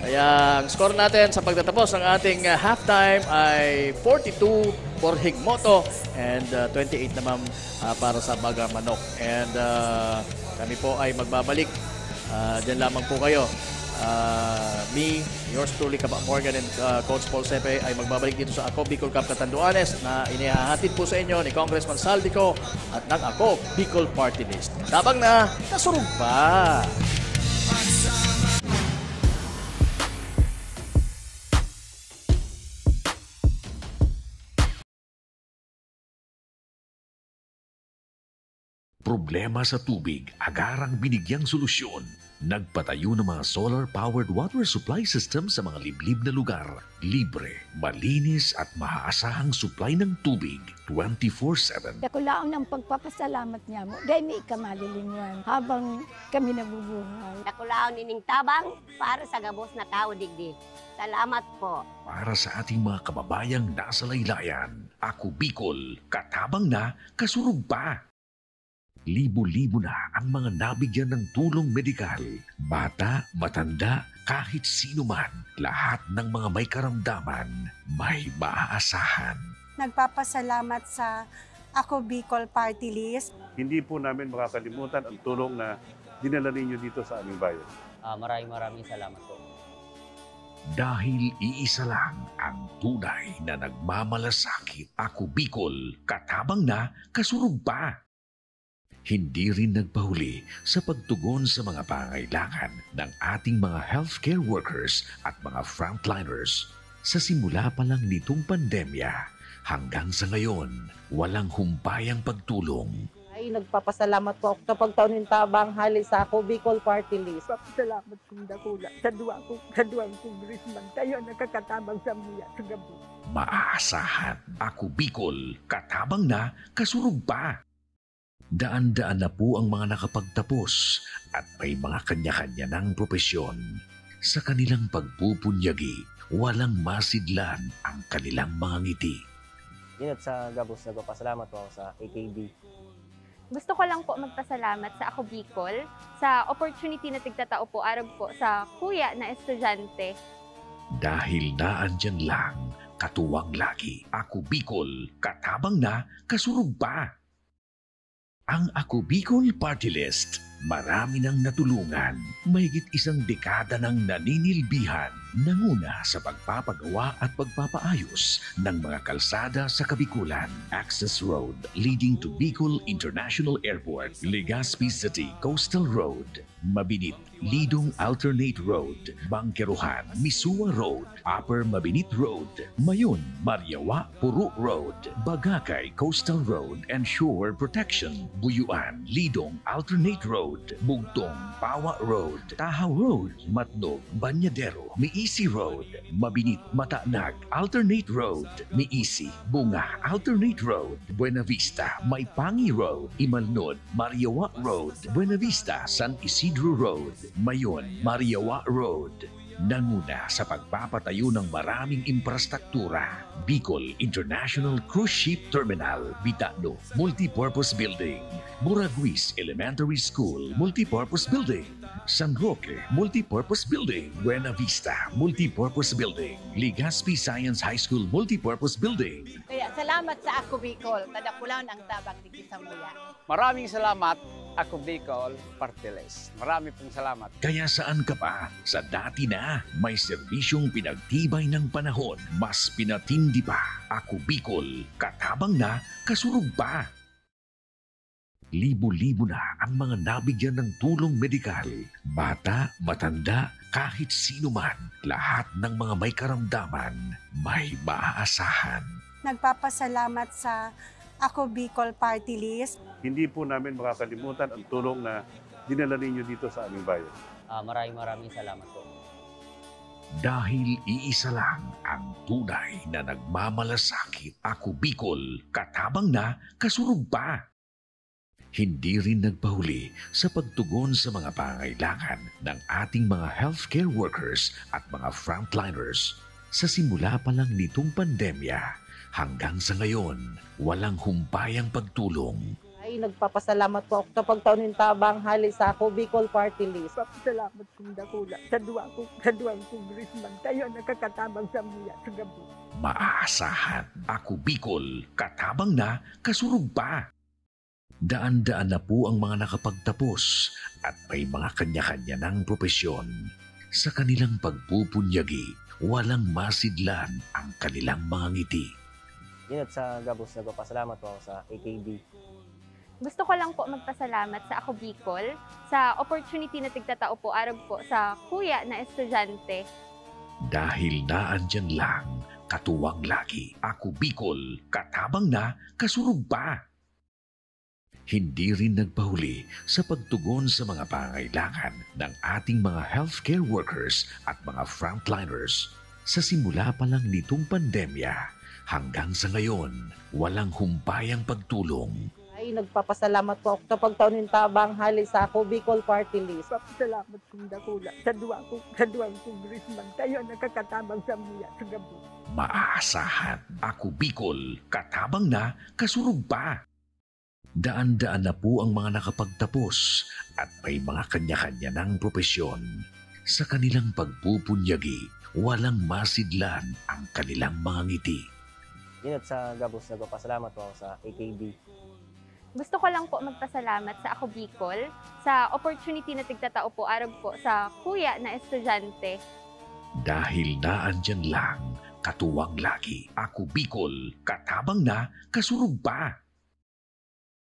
Kaya ang score natin sa pagtatapos ng ating halftime ay 42 for Higmoto and 28 naman para sa Bagamanok. And kami po ay magbabalik. Diyan lamang po kayo. Me, yours truly, Kaba Morgan, and Coach Paul Sepe ay magbabalik dito sa Ako Bicol Cup Catanduanes na inihahatid po sa inyo ni Congressman Saldico at ng Ako Bicol Party List. Tabang na, nasurog pa!
Problema sa tubig, agarang binigyang solusyon. Nagpatayo ng mga solar-powered water supply system sa mga liblib na lugar. Libre, malinis at maaasahang supply ng tubig 24/7.
Ako lang ang pagpapasalamat niya mo. Dahil may ikamalilingan habang kami nabubuhay.
Nakulaon nining tabang para sa gabos na tao digdi. Salamat po.
Para sa ating mga kababayang nasa laylayan, Ako Bicol, katabang na, kasurog pa. Libo-libo na ang mga nabigyan ng tulong medikal. Bata, matanda, kahit sino man, lahat ng mga may karamdaman, may maaasahan.
Nagpapasalamat sa Ako Bicol Party List.
Hindi po namin makakalimutan ang tulong na dinala ninyo dito sa aming bayan.
Maraming salamat po.
Dahil iisa lang ang tunay na nagmamalasakit. Ako Bicol, katabang na, kasurog pa. Hindi rin nagpahuli sa pagtugon sa mga pangailangan ng ating mga healthcare workers at mga frontliners. Sa simula pa lang nitong pandemya, hanggang sa ngayon, walang humpayang pagtulong.
Ay, nagpapasalamat po ako sa pagtaunin tabang hali sa Ako Bicol Party List.
Salamat kong dakula sa duwang congressman. Kayo nakakatabang sa mga sa gabi.
Maaasahan, Ako Bicol, katabang na, kasurog pa. Daan-daan na po ang mga nakapagtapos at may mga kanya-kanya ng propesyon. Sa kanilang pagpupunyagi, walang masidlan ang kanilang mga ngiti.
Yun at sa Gabos, nagpapasalamat po ako sa AKB.
Gusto ko lang po magpasalamat sa Ako Bicol sa opportunity na tigtatao po arab po sa kuya na estudyante.
Dahil naandyan lang, katuwang lagi, Ako Bicol, katabang na, kasurog pa. Ang Ako Bicol Party List, marami nang natulungan, mahigit isang dekada nang naninilbihan, nanguna sa pagpapagawa at pagpapaayos ng mga kalsada sa Kabikulan. Access Road leading to Bicol International Airport, Legazpi City Coastal Road, Mabinit, Lidong Alternate Road, Bangkeruhan, Misua Road, Upper Mabinit Road, Mayon, Mariawa, Puro Road, Bagakay Coastal Road and Shore Protection, Buyuan, Lidong Alternate Road, Bugtong, Pawa Road, Tahaw Road, Matnog, Banyadero, Miisi Road, Mabinit, Matanag, Alternate Road, Miisi, Bunga, Alternate Road, Buena Vista, Maipangi Road, Imalnod, Mariawa Road, Buena Vista, San Isidro Road, Mayon, Mariawa Road. Nanguna sa pagpapatayo ng maraming infrastruktura. Bicol International Cruise Ship Terminal, Bitano, Multipurpose Building, Buraguis Elementary School, Multipurpose Building, San Roque, Multipurpose Building, Buena Vista, Multipurpose Building, Legazpi Science High School, Multipurpose Building.
Kaya salamat sa Ako Bicol, tadakulaon ang tabang digdi sa muya.
Maraming salamat, Ako Bicol Party List. Marami pong salamat.
Kaya saan ka pa? Sa dati na, may serbisyong pinagtibay ng panahon, mas pinatindi pa. Ako Bicol, katabang na, kasurog pa. Libo-libo na ang mga nabigyan ng tulong medikal. Bata, matanda, kahit sino man, lahat ng mga may karamdaman, may maaasahan.
Nagpapasalamat sa Ako Bicol Party List.
Hindi po namin makakalimutan ang tulong na dinala ninyo dito sa aming bayan.
Maraming salamat po.
Dahil iisa lang ang tunay na nagmamalasakit. Ako Bicol, katabang na, kasurug pa. Hindi rin nagpahuli sa pagtugon sa mga pangailangan ng ating mga healthcare workers at mga frontliners. Sa simula pa lang nitong pandemya, hanggang sa ngayon, walang humpayang pagtulong.
Ay, nagpapasalamat po ako sa pagtaunin tabang hali sa Ako Bicol Party List.
Papasalamat kong dakula sa duwang congressman. Tayo nakakatabang sa muya sa gabi.
Maaasahan. Ako Bicol, katabang na, kasurug pa. Daan-daan na po ang mga nakapagtapos at may mga kanya-kanya ng propesyon. Sa kanilang pagpupunyagi, walang masidlan ang kanilang mga ngiti.
Yun at sa Gabos, nagpapasalamat po ako sa AKB.
Gusto ko lang po magpasalamat sa Ako Bicol sa opportunity na tigtatao po arog po sa kuya na estudyante.
Dahil naandyan lang, katuwang lagi. Ako Bicol, katabang na, kasurug pa. Hindi rin nagpahuli sa pagtugon sa mga pangailangan ng ating mga healthcare workers at mga frontliners. Sa simula pa lang nitong pandemya, hanggang sa ngayon, walang humpayang pagtulong.
Ay, nagpapasalamat po ako sa pagtaunin tabang hali sa Ako Bicol Party List.
Papasalamat kong dakula sa duwang congressman. Tayo nakakatabang sa muya sa gabi.
Maaasahan. Ako Bicol, katabang na, kasurug pa. Daan-daan na po ang mga nakapagtapos at may mga kanya-kanya ng propesyon. Sa kanilang pagpupunyagi, walang masidlan ang kanilang mga ngiti.
Yun at sa Gabos, nagpapasalamat po ako sa AKB.
Gusto ko lang po magpasalamat sa Ako Bicol sa opportunity na tigtatao po arog po sa kuya na estudyante.
Dahil naandyan lang, katuwang lagi. Ako Bicol, katabang na, kasurug pa.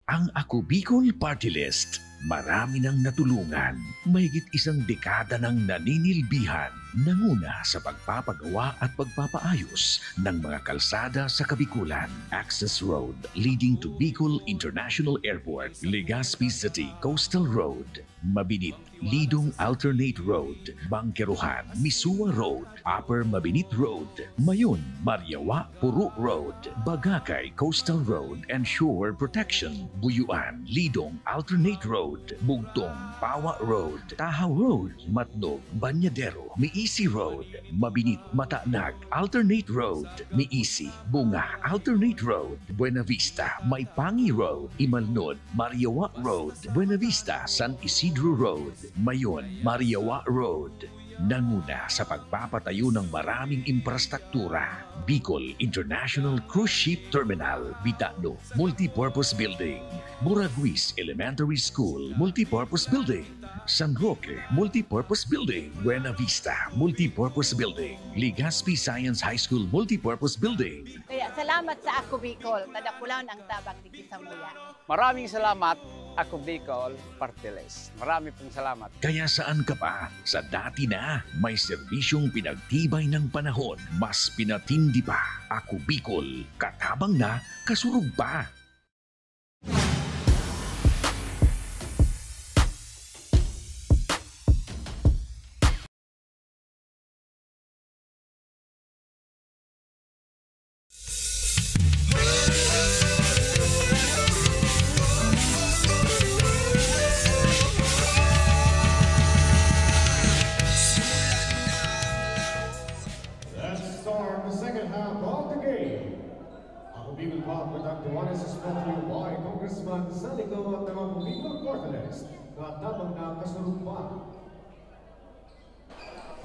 Ang Ako Bicol Party List, marami nang natulungan, mahigit isang dekada nang naninilbihan, nanguna sa pagpapagawa at pagpapaayos ng mga kalsada sa Kabikulan. Access Road leading to Bicol International Airport, Legazpi City Coastal Road, Mabinit, Lidong Alternate Road, Bangkeruhan, Misua Road, Upper Mabinit Road, Mayon, Mariawa, Puro Road, Bagakay Coastal Road and Shore Protection, Buyuan, Lidong Alternate Road, Bugtong, Pawa Road, Tahaw Road, Matnog, Banyadero, Miisi Road, Mabinit, Matanag, Alternate Road, Miisi, Bunga, Alternate Road, Buena Vista, Maipangi Road, Imalnod, Mariawa Road, Buena Vista, San Isidro Road, Mayon, Mariawa Road. Nanguna sa pagpapatayo ng maraming infrastruktura. Bicol International Cruise Ship Terminal, Bitano, Multipurpose Building, Buraguis Elementary School, Multipurpose Building, San Roque, Multipurpose Building, Buena Vista, Multipurpose Building, Legazpi Science High School, Multipurpose Building.
Kaya salamat sa Ako Bicol, tadakulan ang tabang di sa muya.
Maraming salamat, Ako Bicol Party List. Marami pong salamat.
Kaya saan ka pa? Sa dati na, may serbisyong pinagtibay ng panahon. Mas pinatindi pa. Ako Bicol, katabang na, kasurug pa.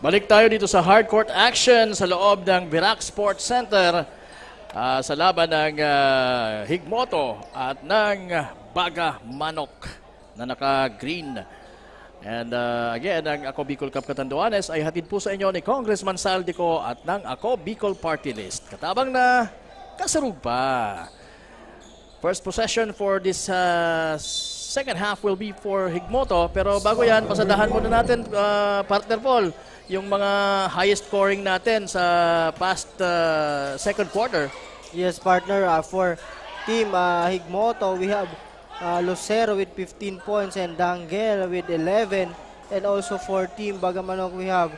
Balik tayo dito sa hardcourt action sa loob ng Virac Sports Center sa laban ng Higmoto at ng Baga Manok na naka-green. And again, ang Ako Bicol Cup Catanduanes ay hatid po sa inyo ni Congressman Saldico at ng Ako Bicol Party List. Katabang na, kasurug pa. First possession for this second half will be for Higmoto. Pero bago yan, pasadahan muna natin, partner Paul, yung mga highest scoring natin sa past second quarter.
Yes, partner. For team Higmoto, we have Lucero with 15 points and Dangel with 11. And also for team Bagamanok, we have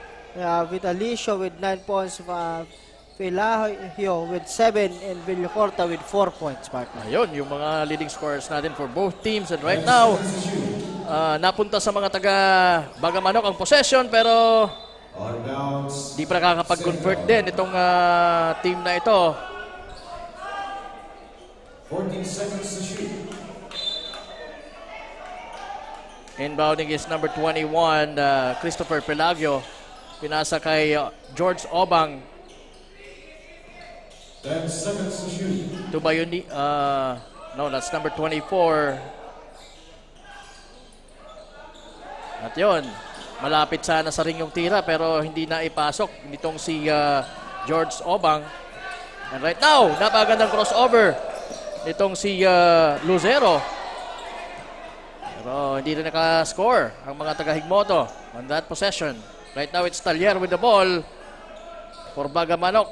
Vitalicio with 9 points, Pelayo with 7, and Villacorta with 4 points, partner.
Ayun, yung mga leading scorers natin for both teams. And right now, napunta sa mga taga Bagamanok ang possession, pero di pa nakakapag-convert din itong team na ito.
14 seconds to shoot.
Inbounding is number 21, Christopher Pelagio. Pinasa kay George Obang.
10 seconds to shoot.
To Bayuni, no, that's number 24. At yun, malapit sana sa ring yung tira pero hindi na ipasok nitong si George Obang. And right now, napagandang crossover nitong si Lucero. Pero hindi rin naka-score ang mga taga-Higmoto on that possession. Right now, it's Talier with the ball for Bagamanok.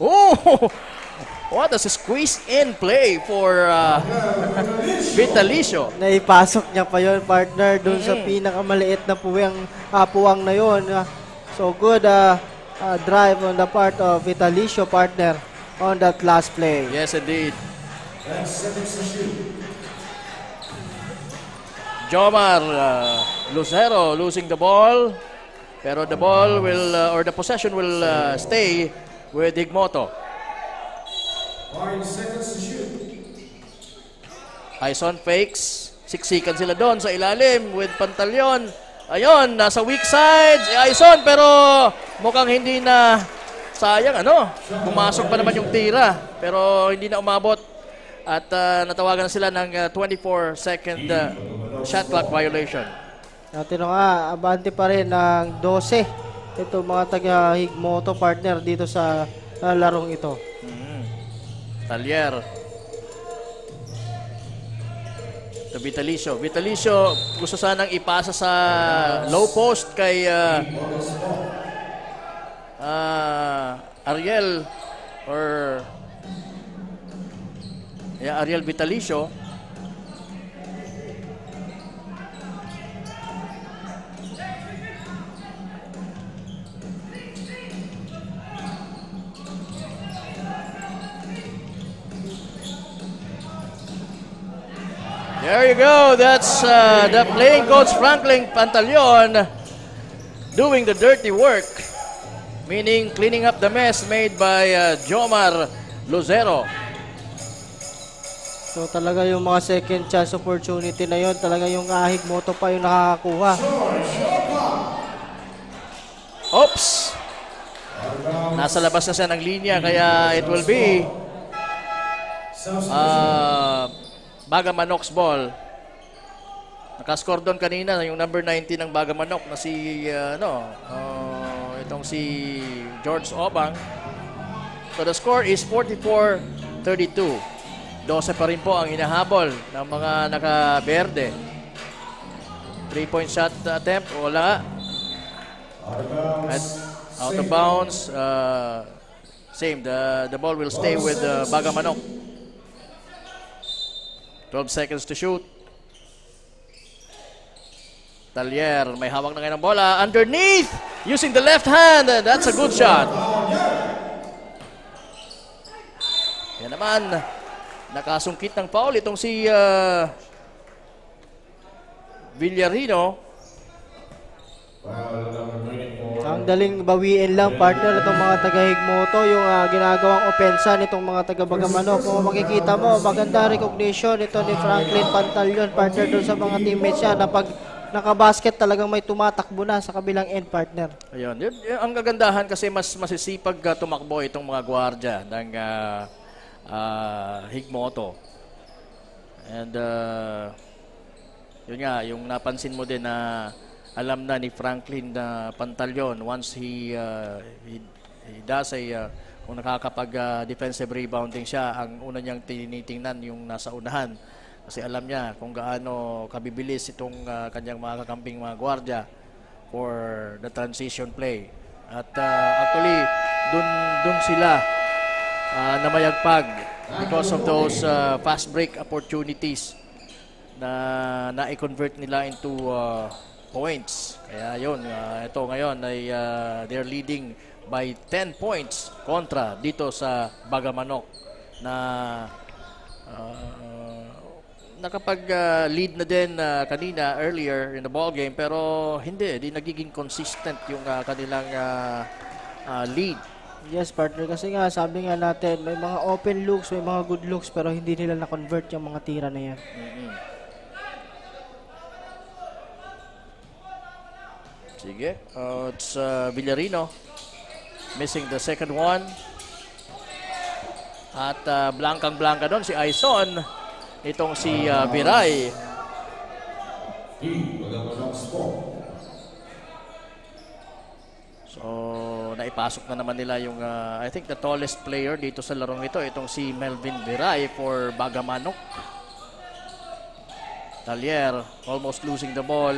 Oh! What a squeeze-in play for Vitalicio.
Naipasok niya pa yun, partner, dun sa pinakamaliit na puwang na yun. So, good drive on the part of Vitalicio, partner, on that last play.
Yes, indeed.
10 seconds to shoot.
Jomar Lucero losing the ball, pero the ball will or the possession will stay with Higmoto.
5 seconds to shoot.
Ison fakes, siksikan sila doon sa ilalim with Pantaleon. Ayun, nasa weak side si Ison, pero mukhang hindi na, sayang pumasok pa naman yung tira, pero hindi na umabot. At natawagan sila ng 24-second shot clock violation.
Natin nga, abante pa rin ng 12. Ito mga taga-Higmoto, partner, dito sa larong ito.
Talier. To Vitalicio. Vitalicio gusto sanang ipasa sa low post kay Ariel or Ariel Vitalicio. There you go. That's the playing coach Franklin Pantaleon doing the dirty work, meaning cleaning up the mess made by Jomar Lucero.
So talaga yung mga second chance opportunity na yun, talaga yung Higmoto pa yung nakakakuha.
Oops! Nasa labas na siya ng linya, kaya it will be Bagamanok's ball. Nakascore doon kanina yung number 19 ng Bagamanok na si itong si George Obang. So the score is 44-32. 12 pa rin po ang hinahabol ng mga naka-berde. 3-point shot attempt, wala. At out of bounds, same. The ball will stay with Bagamanok. 12 seconds to shoot. Talier, may hawak na ngayon ng bola. Underneath, using the left hand. That's a good shot. Yan naman, nakasungkit ng foul itong si Villarino.
Ang daling bawiin lang, partner, itong mga taga-Higmoto, yung ginagawang opensa nitong mga taga-Bagamanok. Kung makikita mo, maganda recognition ito ni Franklin Pantaleon, partner, doon sa mga teammates niya, na pag nakabasket talagang may tumatakbo na sa kabilang end, partner.
Ayun, yun, ang kagandahan kasi mas masisipag tumakbo itong mga gwardiya ng Higmoto. And yun nga, yung napansin mo din na alam na ni Franklin Pantaleon once he does a kung nakakapag-defensive rebounding siya, ang una niyang tinitingnan yung nasa unahan. Kasi alam niya kung gaano kabibilis itong kanyang mga kakamping mga gwardiya for the transition play. At actually, dun sila namayagpag because of those fast break opportunities na na-convert nila into points. Kaya yun, ito ngayon ay they're leading by 10 points kontra dito sa Bagamanok na nakapag-lead na din kanina earlier in the ball game, pero di nagiging consistent yung kanilang lead.
Yes, partner. Kasi nga, sabi nga natin, may mga open looks, may mga good looks, pero hindi nila na-convert yung mga tira na yan.
Sige. It's Villarino. Missing the second one. At blankang-blanka doon si Aison. Itong si Viray. So, naipasok na naman nila yung, I think, the tallest player dito sa larong ito. Itong si Melvin Viray for Bagamanok. Talier, almost losing the ball.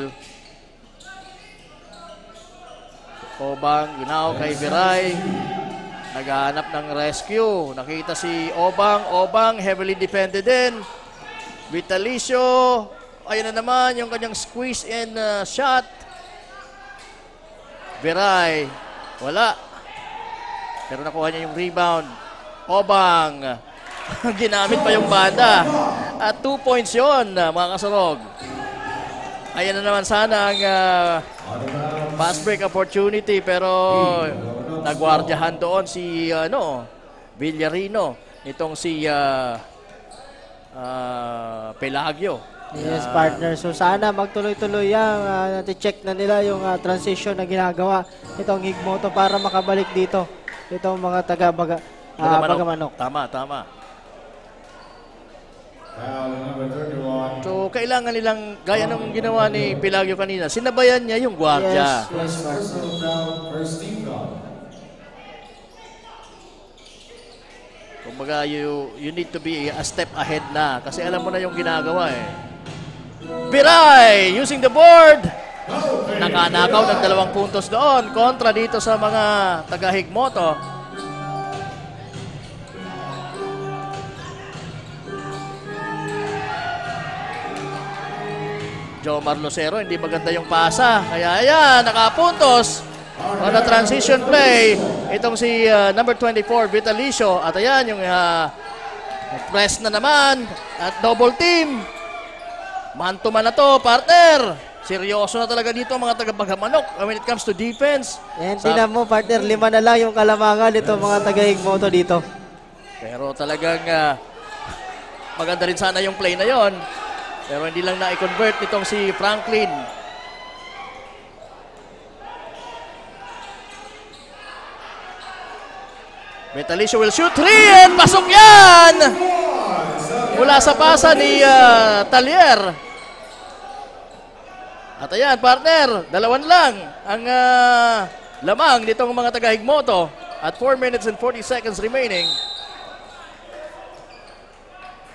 Obang, now kay Viray. Naghahanap ng rescue. Nakita si Obang. Obang, heavily defended din. Vitalicio. Ayun na naman yung kanyang squeeze in shot. Viray. Wala. Pero nakuha niya yung rebound. Obang. Ginamit pa yung banda. At 2 points yun, mga kasurog. Ayan na naman sana ang fast break opportunity, pero nagwardyahan doon si Villarino. Itong si Pelagio.
Yes, partner. So sana magtuloy-tuloy yan. Nati-check na nila yung transition na ginagawa itong Higmoto para makabalik dito. Itong mga Bagamanok.
Tama. So, kailangan nilang, gaya ng ginawa ni Pelagio kanina, sinabayan niya yung gwardya.
Yes,
Kumbaga, you need to be a step ahead na kasi alam mo na yung ginagawa eh. Viray using the board. Nakanakaw ng 2 puntos doon kontra dito sa mga taga-Higmoto. Jomar Lucero, hindi maganda yung pasa. Kaya ayan, nakapuntos on the transition play. Itong si number 24, Vitalicio. At ayan, yung press na naman. At double team. Man-to-man na to, partner. Seryoso na talaga dito ang mga taga-Bagamanok when it comes to defense.
And tinan mo, partner, 5 na lang yung kalamangan nito mga taga-Higmoto dito.
Pero talagang maganda rin sana yung play na yon. Pero hindi lang na-convert nitong si Franklin. Vitalicio will shoot 3 and pasok yan! Mula sa pasa ni Talier. At ayan, partner, 2 lang ang lamang nitong mga taga-Higmoto at 4 minutes and 40 seconds remaining.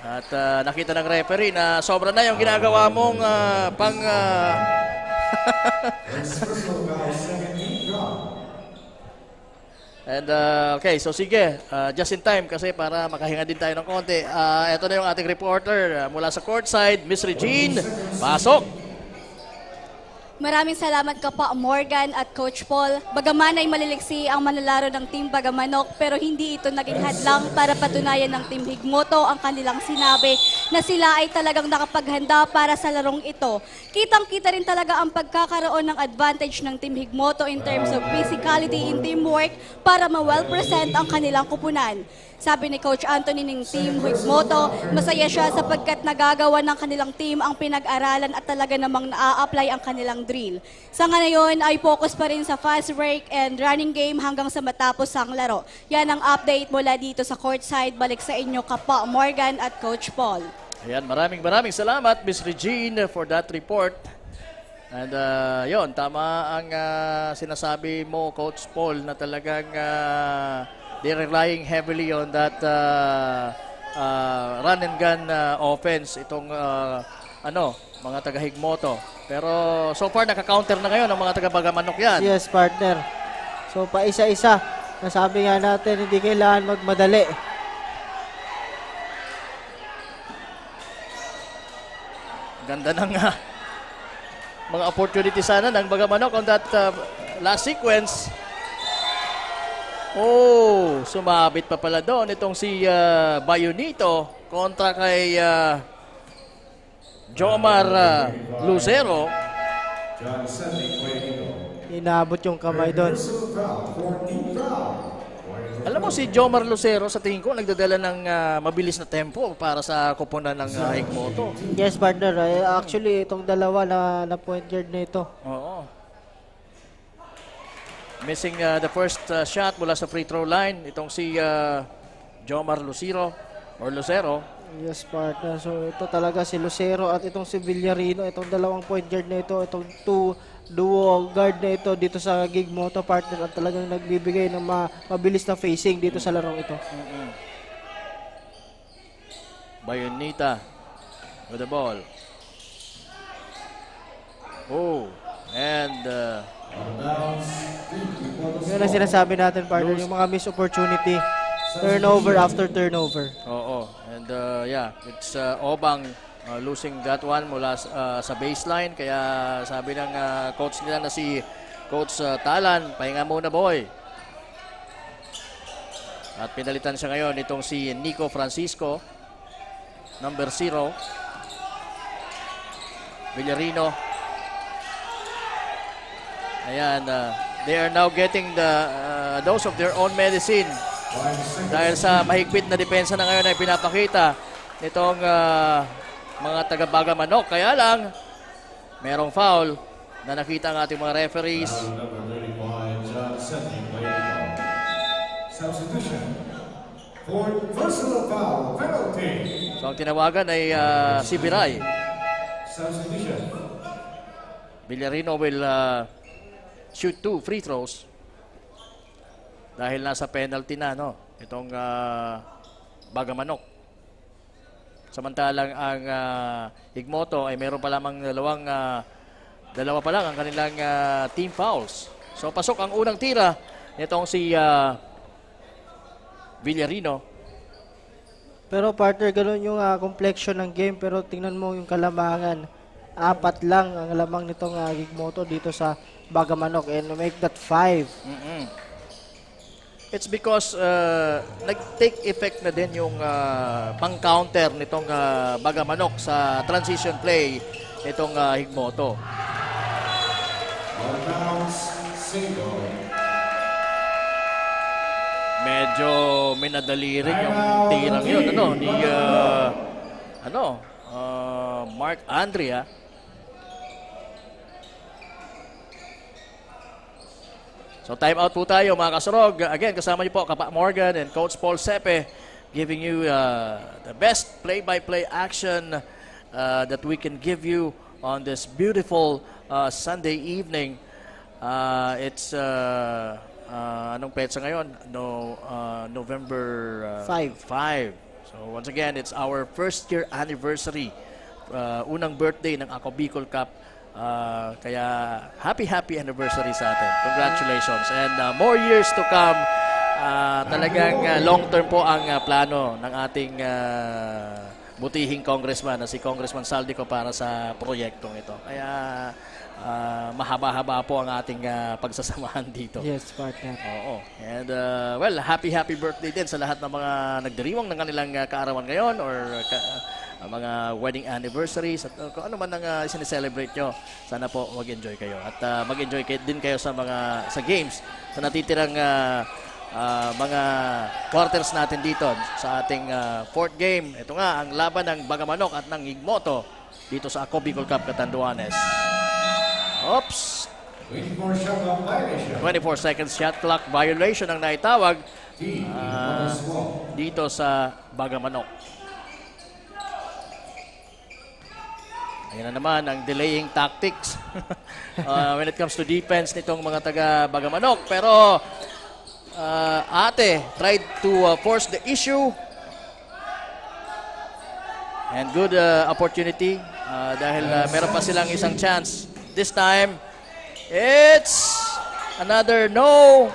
At nakita ng referee na sobra na yung ginagawa mong And okay, so sige, just in time kasi para makahinga din tayo ng konti. Ito na yung ating reporter mula sa courtside, Miss Regine. Pasok!
Maraming salamat ka pa, Morgan at Coach Paul. Bagaman ay maliliksi ang manlalaro ng Team Bagamanok, pero hindi ito naging hadlang para patunayan ng Team Higmoto ang kanilang sinabi na sila ay talagang nakapaghanda para sa larong ito. Kitang-kita rin talaga ang pagkakaroon ng advantage ng Team Higmoto in terms of physicality in teamwork para ma-well-present ang kanilang kupunan. Sabi ni Coach Anthony ng Team Higmoto, masaya siya sapagkat nagagawa ng kanilang team ang pinag-aralan at talaga namang na-apply ang kanilang drill. Sa ngayon ay focus pa rin sa fast break and running game hanggang sa matapos ang laro. Yan ang update mula dito sa courtside. Balik sa inyo Kapa Morgan at Coach Paul.
Ayan, maraming salamat Miss Regine for that report. And yon, tama ang sinasabi mo, Coach Paul, na talagang they're relying heavily on that run and gun offense itong mga taga Higmoto. Pero so far naka-counter na ngayon ang mga taga Bagamanok yan.
Yes, partner. So pa isa-isa. Nasabi nga natin hindi kailangan magmadali.
Ganda ng mga opportunity sana ng Bagamanok on that last sequence. Oh, sumabit pa pala doon itong si Bayonito kontra kay Jomar Lucero.
Inabot yung kamay doon.
Alam mo si Jomar Lucero sa tingin ko nagdadala ng mabilis na tempo para sa koponan ng Higmoto.
Yes, partner. Actually, itong dalawa na point guard na ito.
Oo. Missing the first shot mula sa free throw line. Itong si Jomar Lucero.
Yes, partner. So, ito talaga si Lucero at itong si Villarino. Itong dalawang point guard na ito. Itong duo guard na ito dito sa Higmoto, partner. At talagang nagbibigay ng mabilis na facing dito sa larong ito.
Bayonita with the ball. Oh, and
yun ang sinasabi natin, partner, yung mga missed opportunity. Turnover after turnover.
Oo. And yeah, it's Obang losing that one mula sa baseline. Kaya sabi ng coach nila na si Coach Talan, pahinga muna boy. At pinalitan siya ngayon itong si Nico Francisco, number 0. Villarino. Ayan, they are now getting the dose of their own medicine. Dahil sa mahigpit na depensa na ngayon ay pinapakita nitong mga taga-Bagamanok. Kaya lang, merong foul na nakita ang ating mga referees. So ang tinawagan ay si Biray. Villarino will shoot 2 free throws. Dahil nasa penalty na, itong Bagamanok. Samantalang ang Higmoto ay meron pa lamang dalawa pa lang ang kanilang team fouls. So pasok ang unang tira nitong si Villarino.
Pero partner, ganun yung complexion ng game. Pero tingnan mo yung kalamangan. 4 lang ang lamang nitong Higmoto dito sa Bagamanok. And make that 5.
It's because nag-take effect na din yung pang-counter nitong Bagamanok sa transition play nitong Higmoto. Medyo minadali rin yung tirang yun ni Mark Andrea. So time out po tayo mga kasurog. Again, kasama niyo po Kapa Morgan and Coach Paul Sepe giving you the best play-by-play action that we can give you on this beautiful Sunday evening. It's anong petsa ngayon? November 5. So once again, it's our first year anniversary. Unang birthday ng Ako Bicol Cup. Kaya happy anniversary sa atin. Congratulations. And more years to come. Talagang long term po ang plano ng ating butihing congressman na si Congressman Saldico para sa proyektong ito. Kaya mahaba-haba po ang ating pagsasamahan dito.
Yes, partner.
Oo. And well, happy birthday din sa lahat ng mga nagdiriwang ng kanilang kaarawan ngayon or mga wedding anniversaries at kung ano man ang sineselebrate nyo. Sana po mag-enjoy kayo. At mag-enjoy din kayo sa games sa natitirang mga quarters natin dito sa ating 4th game. Ito nga ang laban ng Bagamanok at ng Higmoto dito sa Ako Bicol Cup Catanduanes. Oops! 24 seconds shot clock violation ang naitawag dito sa Bagamanok. Ayan na naman ang delaying tactics when it comes to defense nitong mga taga Bagamanok. Pero Ate tried to force the issue. And good opportunity dahil meron pa silang isang chance. This time, it's another no.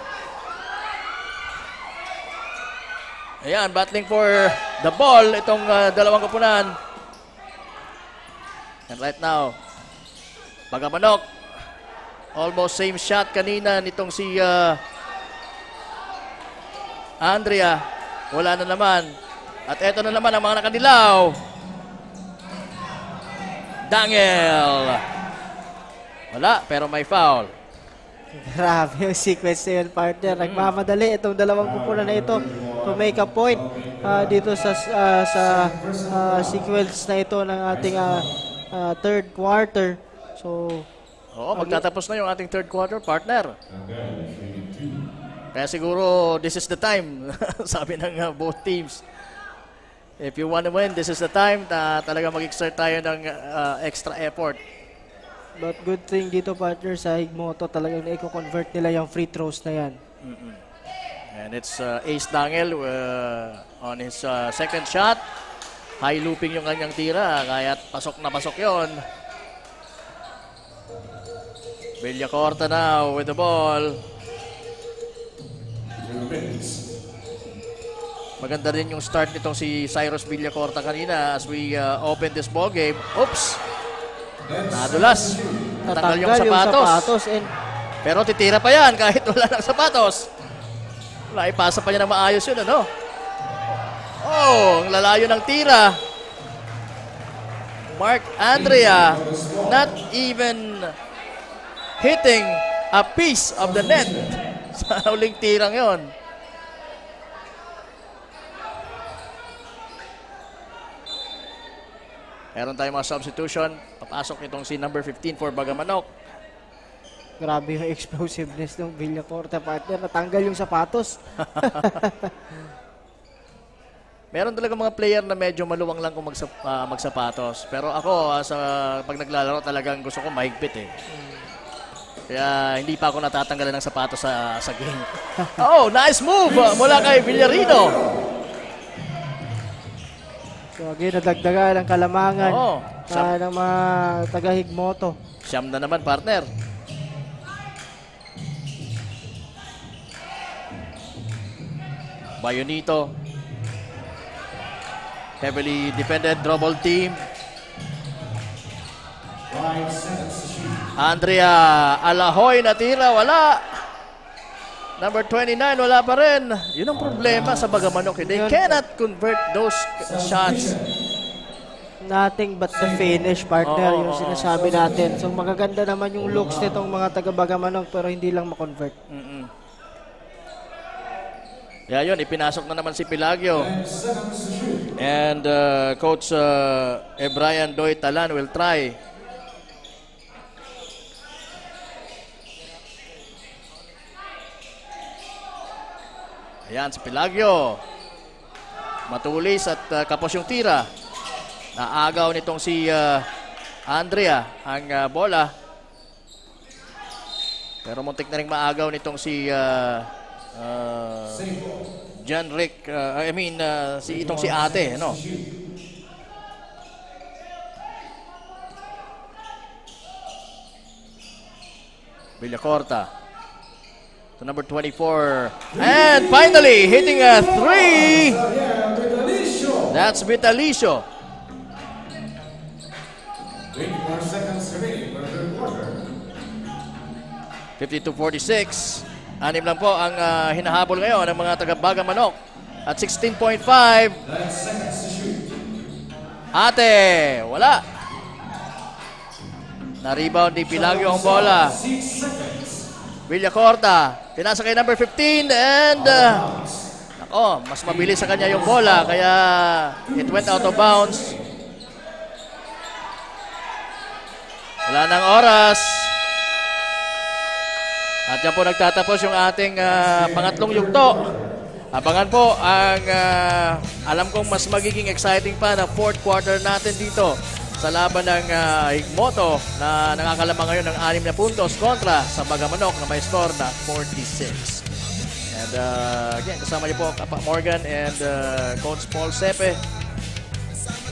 Ayan, battling for the ball itong dalawang koponan. And right now, Bagamanok. Almost same shot kanina nitong si Andrea. Wala na naman. At eto na naman ang mga nakadilaw. Daniel. Wala, pero may foul.
Grabe yung sequence na yun, partner. Nagmamadali itong dalawang kupunan na ito to make a point dito sa sequence na ito ng ating third quarter. So,
oo, magtatapos na yung ating third quarter, partner. Kaya siguro, this is the time, sabi ng both teams. If you want to win, this is the time na talaga mag-exert tayo ng extra effort.
But good thing dito, partner, sa Higmoto, talagang na-convert nila yung free throws na yan.
And it's Ace Dangel on his second shot. High looping yung kanyang tira, kaya pasok na pasok yon. Villacorta now with the ball. Maganda rin yung start nitong si Cyrus Villacorta kanina as we open this ball game. Oops! Nadulas. Natanggal yung sapatos. Pero titira pa yan kahit wala ng sapatos. Naipasa pa niya na maayos yun, ano? Oh, ang lalayo ng tira. Mark Andrea not even hitting a piece of the net sa huling tirang yon. Meron tayong mga substitution. Papasok itong si number 15 for Bagamanok.
Grabe yung explosiveness ng Villacorta, partner. Natanggal yung sapatos.
Meron talaga mga player na medyo maluwang lang kung magsapatos. Pero ako, pag naglalaro talagang gusto ko mahigpit eh. Kaya hindi pa ako natatanggalan ng sapatos sa game. Oh, nice move mula kay Villarino.
So again, nadagdagan ang kalamangan ng mga taga-Higmoto.
Siyam na naman, partner. Bayonito. Heavily defended, double team. Andrea Alahoy natira, wala. Number 29, wala pa rin. Yun ang problema sa Bagamanok. They cannot convert those shots.
Nothing but the finish, partner, yung sinasabi natin. So magaganda naman yung looks nitong mga taga-Bagamanok pero hindi lang makonvert.
Yeah, yun, ipinasok na naman si Pilagio. And Coach Brian Doy Talan will try. Ayan, si Pilagio. Matulis at kapos yung tira. Naagaw nitong si Andrea ang bola. Pero muntik na rin maagaw nitong si John Rick, itong si Ate, no? Villacorta to number 24. And finally, hitting a three. That's Vitalicio.
24 seconds remaining for the third quarter.
52-46. Anim lang po ang hinahabol ngayon ng mga taga-Bagamanok. At 16.5. Ate, wala. Na-rebound ni Pilagio ang bola. Villacorta, pinasa kay number 15 and mas mabilis sa kanya yung bola kaya it went out of bounds. Wala nang oras. At yan po nagtatapos yung ating pangatlong yugto. Abangan po ang alam kong mas magiging exciting pa na fourth quarter natin dito sa laban ng Higmoto na nakakalamang ngayon ng 6 na puntos kontra sa Bagamanok na may score na 46. And again, kasama niyo po Kapa Morgan and Coach Paul Sepe.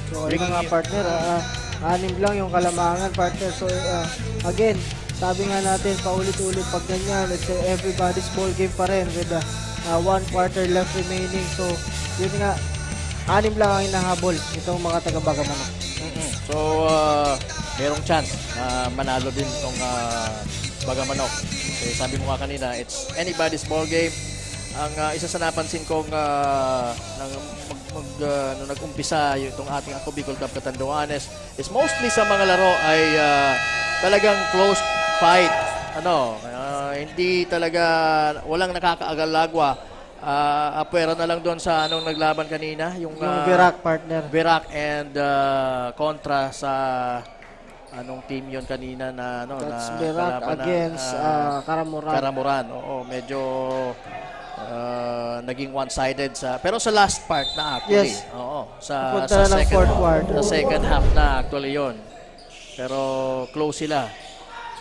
So, ayun nga partner, 6 lang yung Kalamangan partner. So, again, sabi nga natin, paulit-ulit pag ganyan, it's everybody's ball game pa rin with 1 quarter left remaining. So, yun nga, 6 lang ang hinahabol itong mga taga-Bagamanok.
So, merong chance manalo din itong Bagamanok. Kasi sabi mo nga kanina, it's anybody's ball game. Ang isa sa napansin kong nag-umpisa itong ating Ako Bicol Cup Catanduanes is mostly sa mga laro ay talagang close fight. Hindi talaga, walang nakakaagal-lagwa. Apwera na lang doon sa naglaban kanina. Yung
Virac partner.
Virac and kontra sa anong team yon kanina na
That's
na
Virac against Karamuran.
Karamuran. Oo, medyo naging one-sided pero sa last part na actually.
Yes.
Oo, sa second half na actually yon. Pero close sila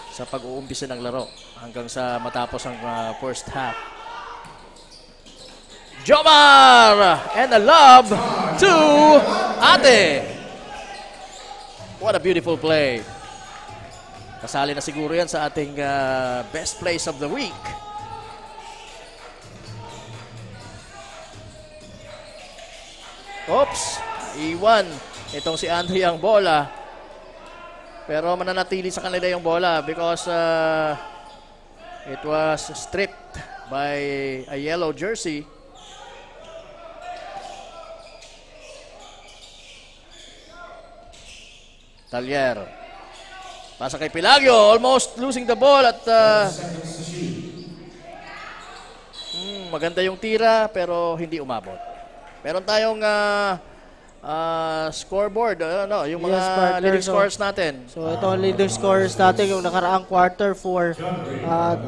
sa pag-uumpisa ng laro hanggang sa matapos ang first half. Jomar and a love to Ate. What a beautiful play. Kasali na siguro yan sa ating best plays of the week. Oops, iwan itong si Andre ang bola. Pero mananatili sa kanila yung bola because it was stripped by a yellow jersey. Talyer. Pasa kay Pilagio, almost losing the ball at maganda yung tira pero hindi umabot. Meron tayong scoreboard, yung mga leading scorers natin.
So ito ang leading scorers natin yung nakaraang quarter for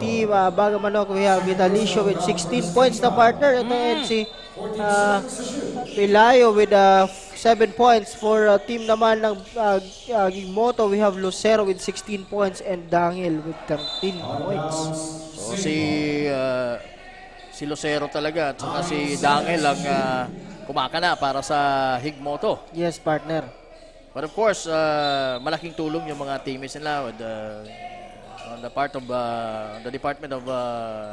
team Bagamanok. We have Vitalicio with 16 points na partner. Ito and si Pilayo with 7 points. For team naman ng Gigmoto, we have Lucero with 16 points and Dangil with 13 points.
So si Lucero talaga at saka si Dangil ang kumakana para sa Higmoto.
Yes, partner.
But of course, malaking tulong yung mga teammates nila with, on the part of the Department of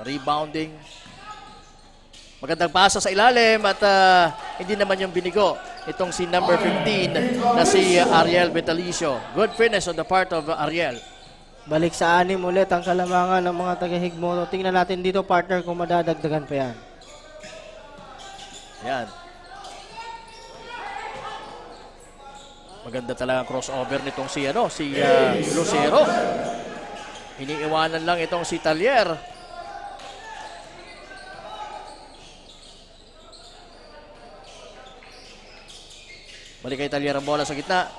Rebounding. Magandang pasa sa ilalim at hindi naman yung binigo. Itong si number 15 na si Ariel Vitalicio. Good finish on the part of Ariel.
Balik sa 6 ulit ang Kalamangan ng mga taga-Higmoto. Tingnan natin dito, partner, kung madadagdagan pa yan.
Yan. Maganda talaga ang crossover nitong si Lucero. Iniiwanan lang itong si Talyer. Balik kay Talyer ang bola sa gitna.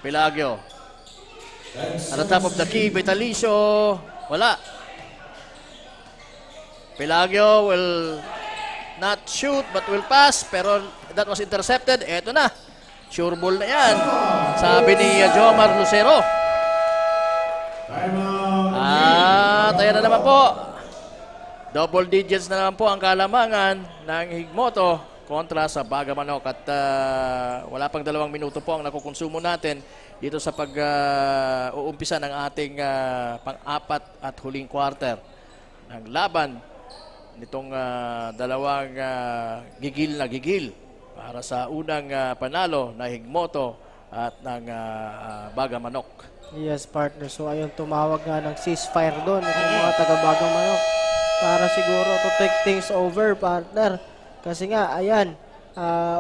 Pilagio. At the top of the key, Vitalicio. Wala. Pilagio will not shoot but will pass. Pero that was intercepted. Eto na. Sure ball na yan. Sabi ni Jomar Lucero. Tayo na naman po. Double digits na naman po ang Kalamangan ng Higmoto kontra sa Bagamanok. At wala pang 2 minuto po ang nakukonsumo natin dito sa pag-uumpisa ng ating pang-4 at huling quarter ng laban nitong dalawang gigil na gigil para sa unang panalo na Higmoto at ng Bagamanok.
Yes, partner. So, ayun, tumawag nga ng ceasefire doon itong mga taga-Bagamanok para siguro to take things over, partner. Kasi nga, ayan,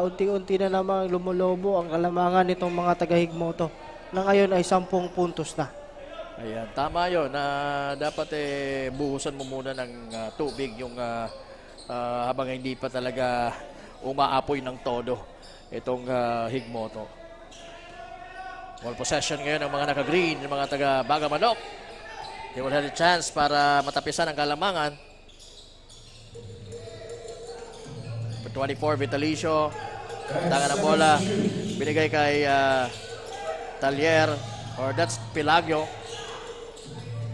unti-unti na namang lumulobo ang Kalamangan nitong mga taga-Higmoto na ngayon ay 10 puntos na.
Ayan, tama yun. Dapat buhusan mo muna ng tubig yung habang hindi pa talaga umaapoy ng todo itong Higmoto. Ball possession ngayon ng mga naka-green, ng mga taga-Bagamanok. They will have a chance para matapisan ang Kalamangan. 24, Vitalicio. Tangan ng bola. Binigay kay Talyer. Or that's Pilagio.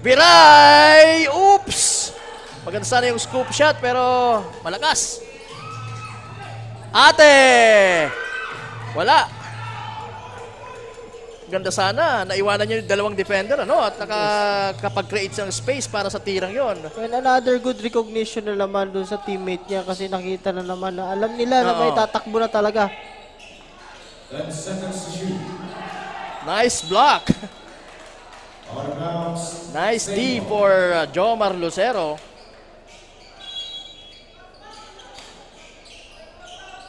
Biray! Oops! Maganda sana yung scoop shot pero malakas. Ate! Wala. Ganda sana. Naiwanan niya yung dalawang defender, ano? At nakakapag-create ng space para sa tirang yon.
And another good recognition na naman doon sa teammate niya kasi nakita na naman na alam nila na may tatakbo na talaga.
10 seconds to shoot.
Nice block. Nice D for Jomar Lucero.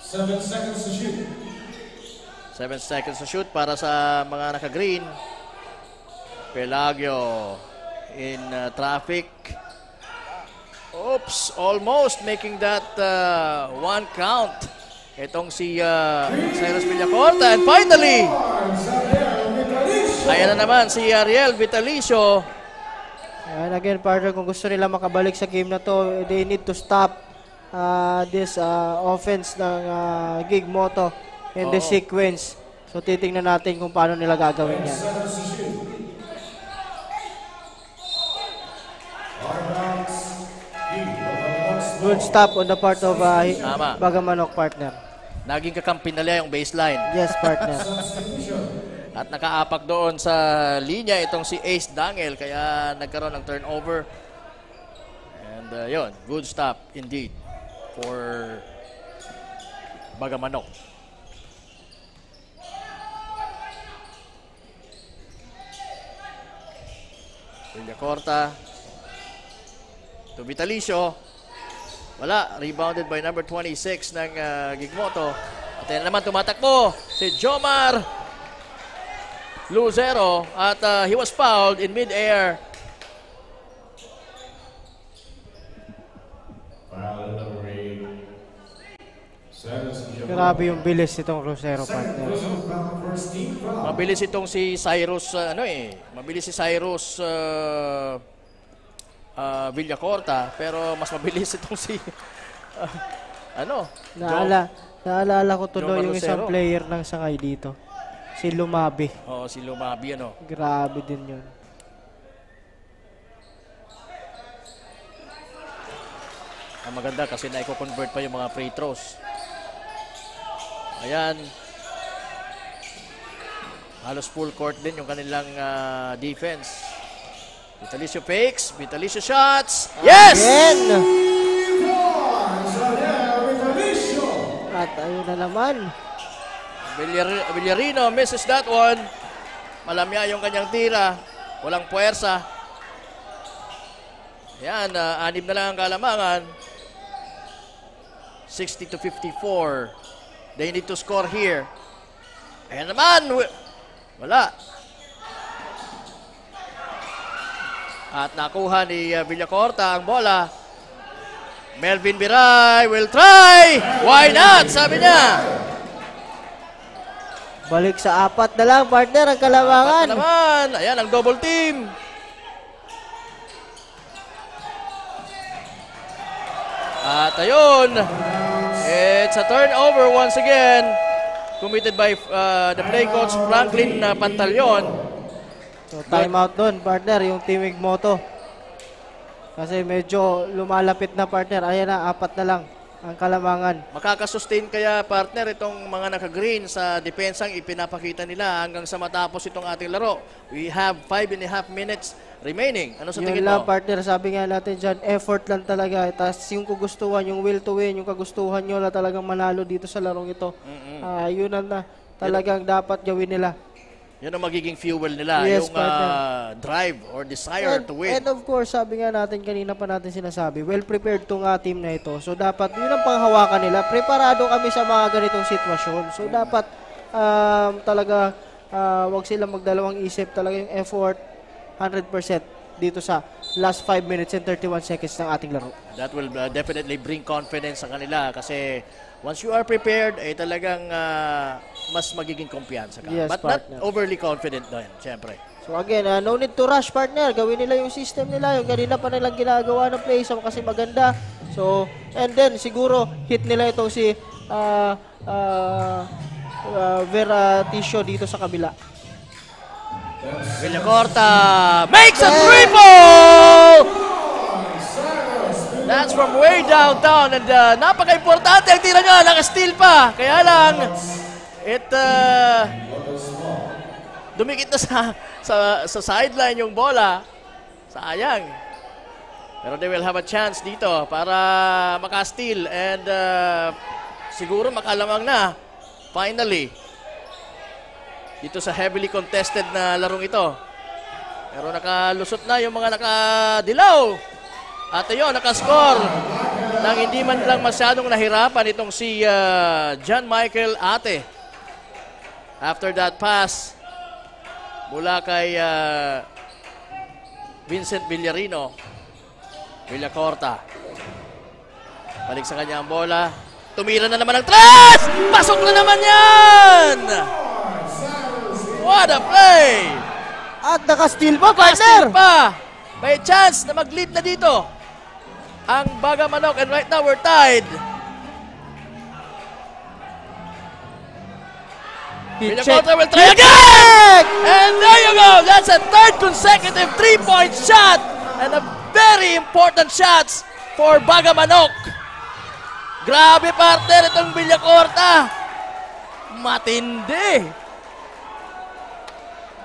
7 seconds to shoot.
7 seconds to shoot para sa mga naka-green. Pelagio in traffic. Oops, almost making that one count. Itong si Cyrus Villacorta. And finally, ayan na naman si Ariel Vitalicio.
And again, partner, kung gusto nila makabalik sa game na to, they need to stop this offense ng Gigmoto in the sequence. So titingnan natin kung paano nila gagawin yan. Good stop on the part of Bagamanok, partner.
Naging kakampi nila yung baseline.
Yes, partner.
At nakaapak doon sa linya itong si Ace Dangel kaya nagkaroon ng turnover. And yun, good stop indeed for Bagamanok. Villacorta to Vitalicio. Wala, rebounded by number 26 ng Gigmoto. At yan naman tumatakbo si Jomar Lucero at he was fouled in mid-air.
Grabe yung bilis itong Lucero, partner.
Mabilis itong si Cyrus, mabilis si Cyrus Villacorta, pero mas mabilis itong si
Naalala ko tuloy yung isang player ng Sangay dito. Si Lumabi.
Oo, si Lumabi, ano.
Grabe din yun.
Ang maganda kasi na-convert pa yung mga free throws. Ayan. Halos full court din yung kanilang defense. Vitalicio fakes. Vitalicio shots. Yes!
Again! At ayun na naman.
Villarino misses that one. Malamya yung kanyang tira. Walang puwersa. Ayan, 6 na lang ang kalamangan. 60-54. They need to score here. Ayan naman. Wala. At nakuha ni Villacorta ang bola. Melvin Biray will try. Why not? Sabi niya.
Balik sa 4 na lang, partner, ang kalamangan.
4 na naman. Ayan, ang double team. At ayun. It's a turnover once again. Committed by the play coach Franklin Pantaleon.
So timeout doon, partner, yung Team Gigmoto. Kasi medyo lumalapit na, partner. Ayan na, 4 na lang ang kalamangan.
Makakasustain kaya, partner, itong mga naka-green sa depensang ipinapakita nila hanggang sa matapos itong ating laro. We have 5.5 minutes remaining. Ano sa tingin mo?
Yun lang, partner. Sabi nga natin dyan, effort lang talaga. Tapos yung kagustuhan, yung will to win, yung kagustuhan nyo na talagang manalo dito sa larong ito. Yun na talagang dapat gawin nila.
Yun ang magiging fuel nila,
yes,
yung drive or desire to win.
And of course, sabi nga natin, kanina pa natin sinasabi, well prepared tong team na ito. So dapat, yun ang panghawakan nila. Preparado kami sa mga ganitong sitwasyon. So dapat talaga, wag silang magdalawang isip. Talaga yung effort, 100% dito sa last 5 minutes and 31 seconds ng ating laro.
That will definitely bring confidence sa kanila kasi once you are prepared, ay talagang mas magiging kumpiyansa ka.
Yes,
but
partner.
Not overly confident din, syempre.
So again, no need to rush, partner. Gawin nila yung system nila. Yung kanina pa nilang ginagawa ng play kasi maganda. So, and then siguro hit nila itong si Vera Tisio dito sa kabila.
Villacorta makes a triple! That's from way downtown and napaka-importante ang tira niya, naka-steal pa. Kaya lang, dumikit na sa sideline yung bola. Sayang. Pero they will have a chance dito para maka-steal and siguro makalamang na finally dito sa heavily contested na larong ito. Pero nakalusot na yung mga nakadilaw. At ayun, nakascore nang hindi man lang masyadong nahirapan itong si John Michael Ate. After that pass mula kay Vincent Villarino, Villacorta. Balik sa kanya ang bola. Tumira na naman ang tres! Pasok na naman yan! What a play!
At naka-steal pa, partner!
Pa! May chance na mag-lead na dito ang Bagamanok and right now we're tied. Villacorta will try again! And there you go! That's a third consecutive three-point shot and a very important shots for Bagamanok. Grabe, partner, itong Villacorta. Matindi.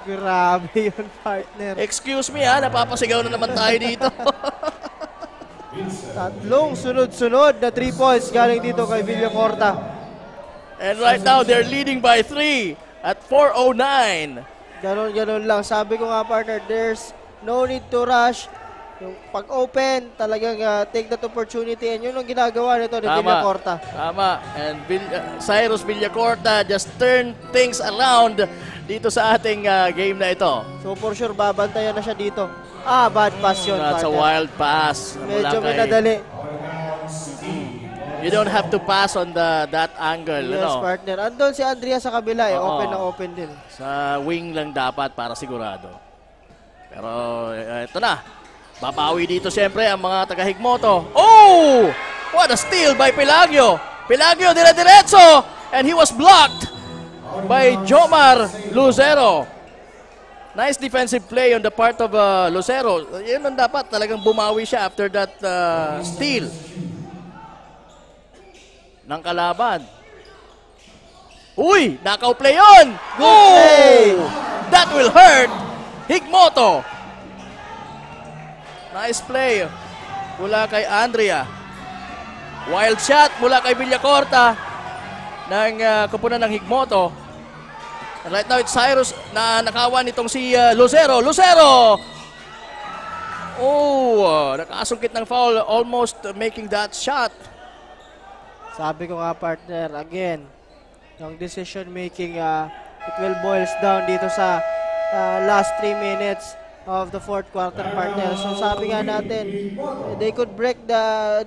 Grabe yun, partner.
Excuse me napapasigaw na naman tayo dito.
Tatlong sunod-sunod na 3 points galing dito kay Villacorta.
And right now, they're leading by 3 at 4:09.
Ganon lang. Sabi ko nga, partner, there's no need to rush. Yung pag-open, talagang take that opportunity. And yun ang ginagawa nito ni Villacorta.
Tama. And Cyrus Villacorta just turned things around dito sa ating game na ito.
So for sure, babantayan na siya dito. Bad pass yun,
That's
partner.
a wild pass.
Medyo minadali.
You don't have to pass on that angle.
Yes, partner. Andun si Andrea sa kabila. Open na open din.
Sa wing lang dapat para sigurado. Pero ito na. Babawi dito siyempre ang mga taga-Higmoto. Oh! What a steal by Pelagio. Pelagio dire-diretso. And he was blocked by Jomar Lucero. Nice defensive play on the part of Lucero. Yun ang dapat. Talagang bumawi siya after that steal ng kalaban. Uy! Knockout play yun!
Good play!
That will hurt Higmoto. Nice play mula kay Andrea. Wild shot mula kay Villacorta ng kupunan ng Higmoto. And right now it's Cyrus na nakawan itong si Lucero. Lucero! Oh, nakasungkit ng foul, almost making that shot.
Sabi ko nga, partner, again, yung decision making, it will boils down dito sa last 3 minutes of the fourth quarter, partner. So sabi nga natin, they could break that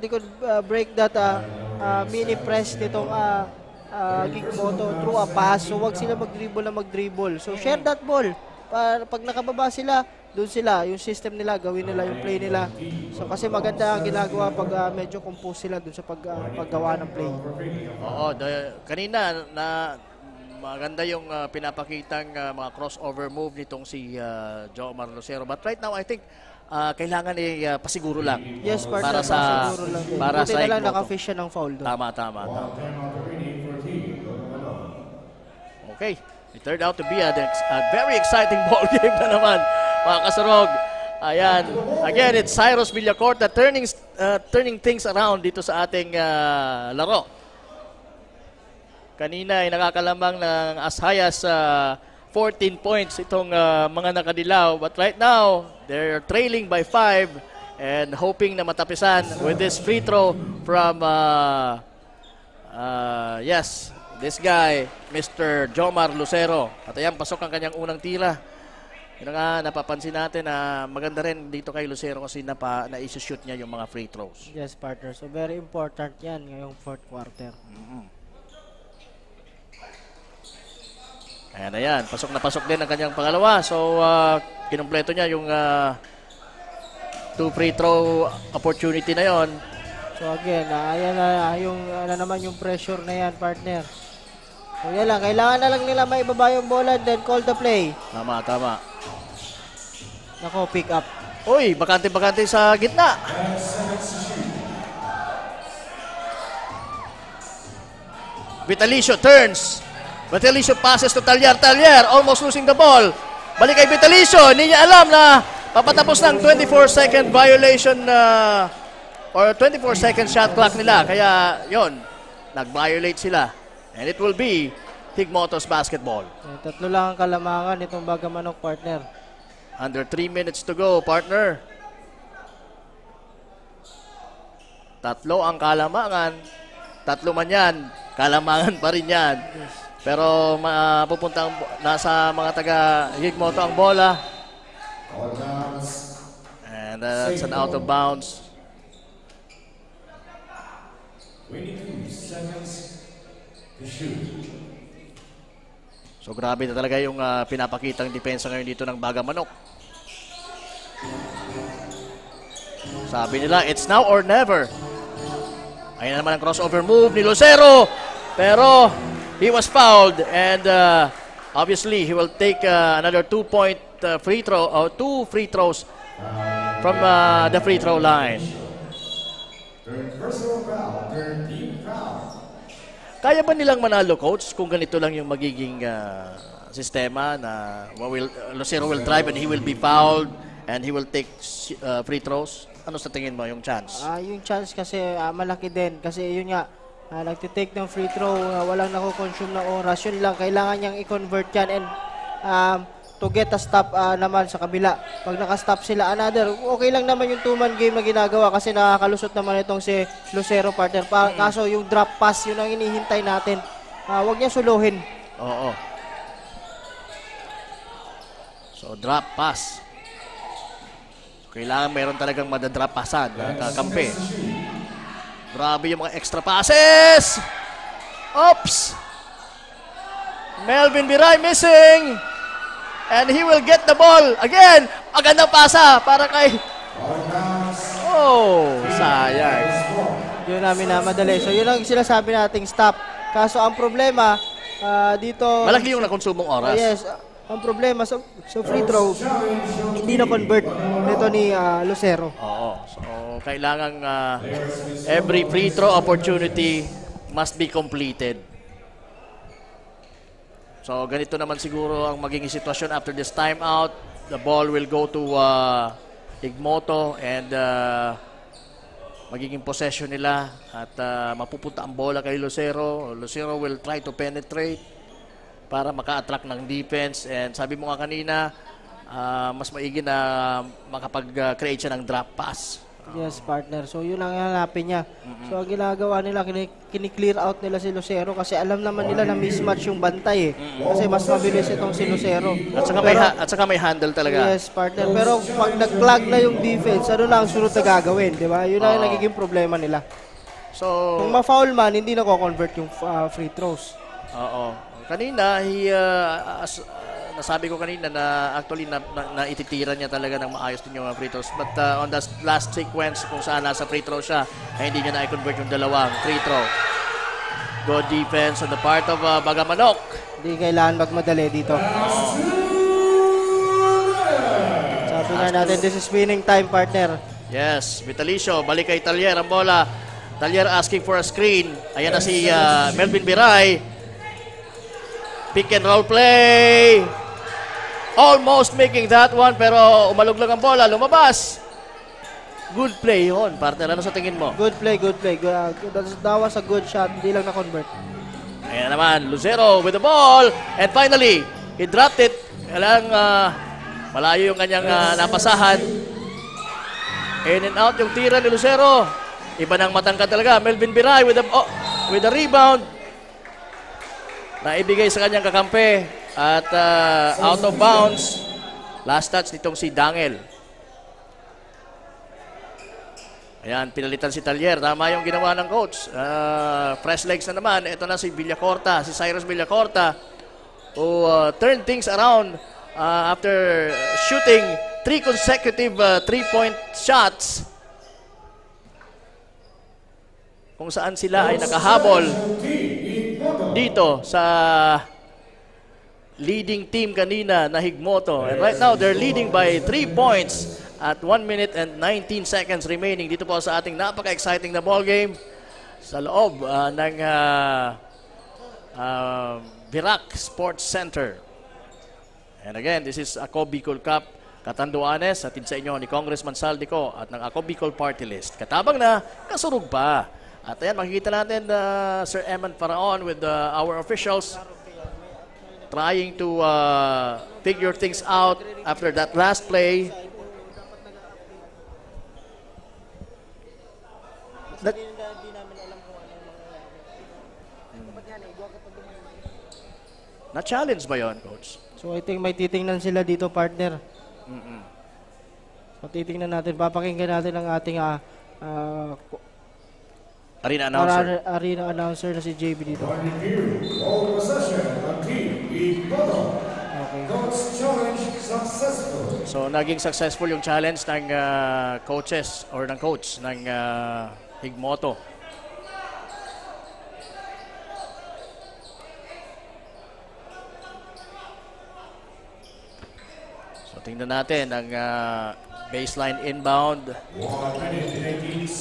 mini press nitong Higmoto through a pass. So wag sila mag-dribble. So share that ball. Para pag nakababa sila, doon sila, yung system nila, gawin nila yung play nila. So kasi maganda ang ginagawa pag medyo compose sila doon sa paggawa ng play.
Oo, kanina na maganda yung pinapakitang mga crossover move nitong si Jomar Lucero. But right now, I think kailangan pasiguro lang.
Yes, partner, pasiguro lang.
Para
buti
sa
na lang
Higmoto.
naka-fish siya ng foul doon.
Tama. Okay. It turned out to be a very exciting ball game na naman, mga kasurog. Ayan. Again, it's Cyrus Villacorta turning things around dito sa ating laro. Kanina ay nakakalamang ng as high as 14 points itong mga nakadilaw. But right now, they're trailing by 5 and hoping na matapisan with this free throw from, this guy, Mr. Jomar Lucero. At ayan, pasok ang kanyang unang tira. Yun nga, napapansin natin na maganda rin dito kay Lucero kasi na-issue-shoot niya yung mga free throws.
Yes, partner. So, very important yan ngayong fourth quarter.
Ayan, pasok na pasok din ang kanyang pangalawa. So, kinumpleto niya yung 2 free throw opportunity na yon.
So, again, ayan na naman yung pressure na yan, partner. So, yan lang. Kailangan na lang nila maibaba yung bola and then call the play.
Tama.
Nako, pick up.
Uy, bakante sa gitna. Vitalicio turns. Vitalicio passes to Talyer. Talyer almost losing the ball. Balik kay Vitalicio. Hindi niya alam na papatapos ng 24-second violation or 24-second shot clock nila. Kaya yon, nag-violate sila. And it will be Higmoto's basketball.
Tatlo lang ang kalamangan itong Bagamanok, partner.
Under 3 minutes to go, partner. Tatlo ang kalamangan. Tatlo man yan, kalamangan pa rin yan. Pero pupunta nasa mga taga Higmoto ang bola. And that's an out of bounds.
22 seconds to shoot.
So grabe na talaga yung pinapakitang depensa ngayon dito ng Bagamanok. Sabi nila, it's now or never. Ayun naman ang crossover move ni Lucero. Pero he was fouled and obviously he will take another 2-point free throw or 2 free throws from the free throw line.
Third personal foul, third team foul.
Kaya ba nilang manalo, coach, kung ganito lang yung magiging sistema na Lucero will drive and he will be fouled and he will take free throws? Ano sa tingin mo yung chance?
Yung chance kasi malaki din. Kasi yun nga, nagtitake ng free throw, walang nakukonsume na oras. Yun lang, kailangan niyang i-convert yan and to get a stop naman sa kabila. Pag naka-stop sila, another, okay lang naman yung 2-man game na ginagawa kasi nakakalusot naman itong si Lucero, partner. Kaso yung drop pass, yun ang inihintay natin. Huwag niya suluhin.
Oo. So, drop pass. Kailangan meron talagang madadrop passan na kakampi. Grabe yung mga extra passes! Oops! Melvin Biray missing! And he will get the ball again. Magandang pasa para kay... Oh, sayang.
Yun namin na madali. So yun ang sinasabi nating stop. Kaso ang problema dito...
Malaki yung nakonsumong oras.
Yes. Ang problema sa free throw, hindi na-convert nito ni Lucero.
Oo. So kailangan every free throw opportunity must be completed. So, ganito naman siguro ang magiging sitwasyon after this timeout. The ball will go to Higmoto and magiging possession nila at mapupunta ang bola kay Lucero. Lucero will try to penetrate para maka-attract ng defense. And sabi mo nga kanina, mas maigi na makapag-create siya ng drop pass.
Yes, partner. So, yun ang hanapin niya. So, ang ginagawa nila, kini-clear out nila si Lucero kasi alam naman nila na mismatch yung bantay eh. Kasi mas mabilis itong si Lucero.
At saka may handle talaga.
Yes, partner. Pero pag nag-clog na yung defense, ano na ang sunod na gagawin, di ba? Yun ang nagiging problema nila.
So,
kung ma-foul man, hindi na ko-convert yung free throws.
Oo. Kanina, nasabi ko kanina na actually na ititira niya talaga ng maayos din yung mga free throws. But on the last sequence, kung saan nasa free throw siya, ay hindi niya na-convert yung dalawang free throw. Good defense on the part of Bagamanok.
Hindi kailangan magmadali dito. Sabi nga natin, this is winning time, partner.
Yes, Vitalicio, balik kay Talyer ang bola. Talyer asking for a screen. Ayan na si Melvin Biray. Pick and roll play. Almost making that one pero umalog lang ang bola. Lumabas. Good play yun, partner. Ano sa tingin mo?
Good play, good play. That was a good shot. Hindi lang na-convert.
Ayan naman, Lucero with the ball. And finally, he dropped it. Kailang malayo yung kanyang napasahan. In and out yung tira ni Lucero. Iba ng matangkad talaga. Melvin Biray with the rebound. Naibigay sa kanyang kakampi. At out of bounds. Last touch nitong si Dangel. Ayan, pinalitan si Talyer. Tama yung ginawa ng coach. Fresh legs na naman. Ito na si Villacorta, si Cyrus Villacorta, who turned things around after shooting 3 consecutive 3-point shots. Kung saan sila ay nakahabol dito sa leading team kanina na Higmoto. And right now, they're leading by 3 points at 1 minute and 19 seconds remaining dito po sa ating napaka-exciting na ball game sa loob ng Virac Sports Center. And again, this is Ako Bicol Cup Catanduanes, hatid sa inyo ni Congressman Saldico at ng Ako Bicol Party List. Katabang na, kasurug pa. At ayan, makikita natin Sir Eman Paraon with our officials trying to figure things out after that last play. Na-challenge ba yun, Coach?
So I think may titingnan sila dito, partner. So titingnan natin, papakinggan natin ang ating
arena announcer.
Arena announcer na si JB dito.
All possession of Team Igmoto. Coach challenge successful.
So naging successful yung challenge ng coaches or ng coach ng Higmoto. So tingnan natin ang baseline inbound.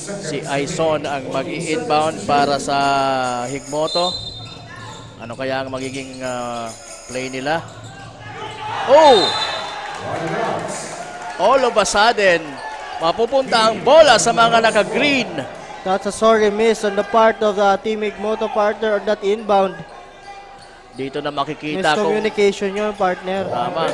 Si Aison ang mag-i-inbound para sa Higmoto. Ano kaya ang magiging play nila? Oh! All of a sudden, mapupunta ang bola sa mga naka-green.
That's a sorry miss on the part of the Team Higmoto partner on that inbound.
Dito na makikita kung
miscommunication yun, partner.
Tama.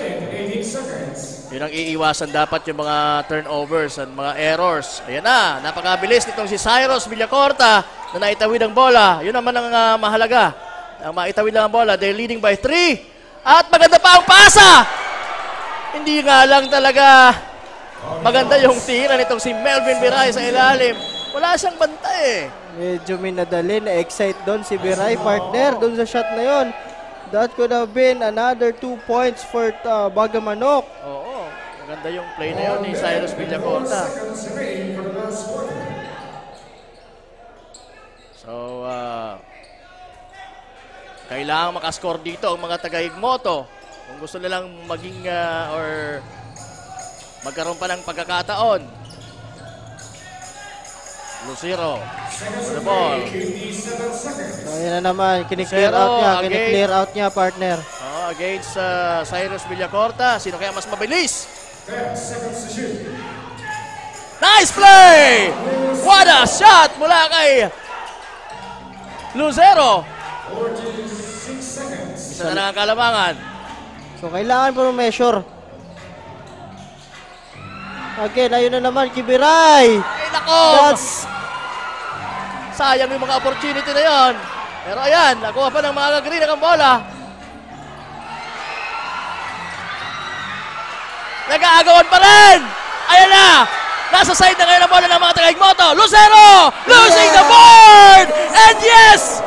Yun ang iiwasan dapat yung mga turnovers at mga errors. Ayan na, napakabilis nitong si Cyrus Villacorta na naitawid ang bola. Yun naman ang mahalaga. Ang maitawid lang ang bola. They're leading by 3. At maganda pa ang pasa! Hindi nga lang talaga maganda yung tira nitong si Melvin Biray sa ilalim. Wala siyang bantay eh.
Medyo minadali, na-excite doon si Biray, partner, doon sa shot na yon. That could have been another 2 points for Bagamanok.
Oo, maganda yung play na yun ni Cyrus Villacorta. So, kailangan makascore dito ang mga taga-Higmoto. Kung gusto nilang maging or magkaroon pa ng pagkakataon. Lucero, the ball.
So, yan na naman, kiniklear out niya, partner.
Against Cyrus Villacorta. Sino kaya mas mabilis? Nice play! What a shot mula kay Lucero. Isa na lang ang kalamangan.
So, kailangan po measure. Again, ayun na naman, Kibiray.
Ay, nako! Sayang yung mga opportunity na yon. Pero ayan, nakuha pa ng mga green ang bola. Nag-aagawan pa rin! Ayan na! Nasa side na ngayon ang bola ng mga taga-Higmoto. Lucero! Losing the board! And yes!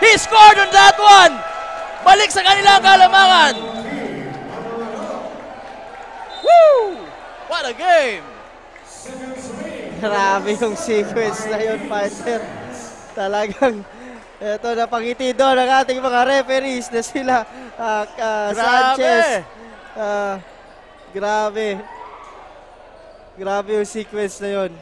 He scored on that one! Balik sa kanilang kalamangan! Woo! What a game!
Grabe yung sequence na yun, partner. Talagang, eto, napangiti doon ang ating mga referees na sila Sanchez. Grabe. Grabe yung sequence na yun.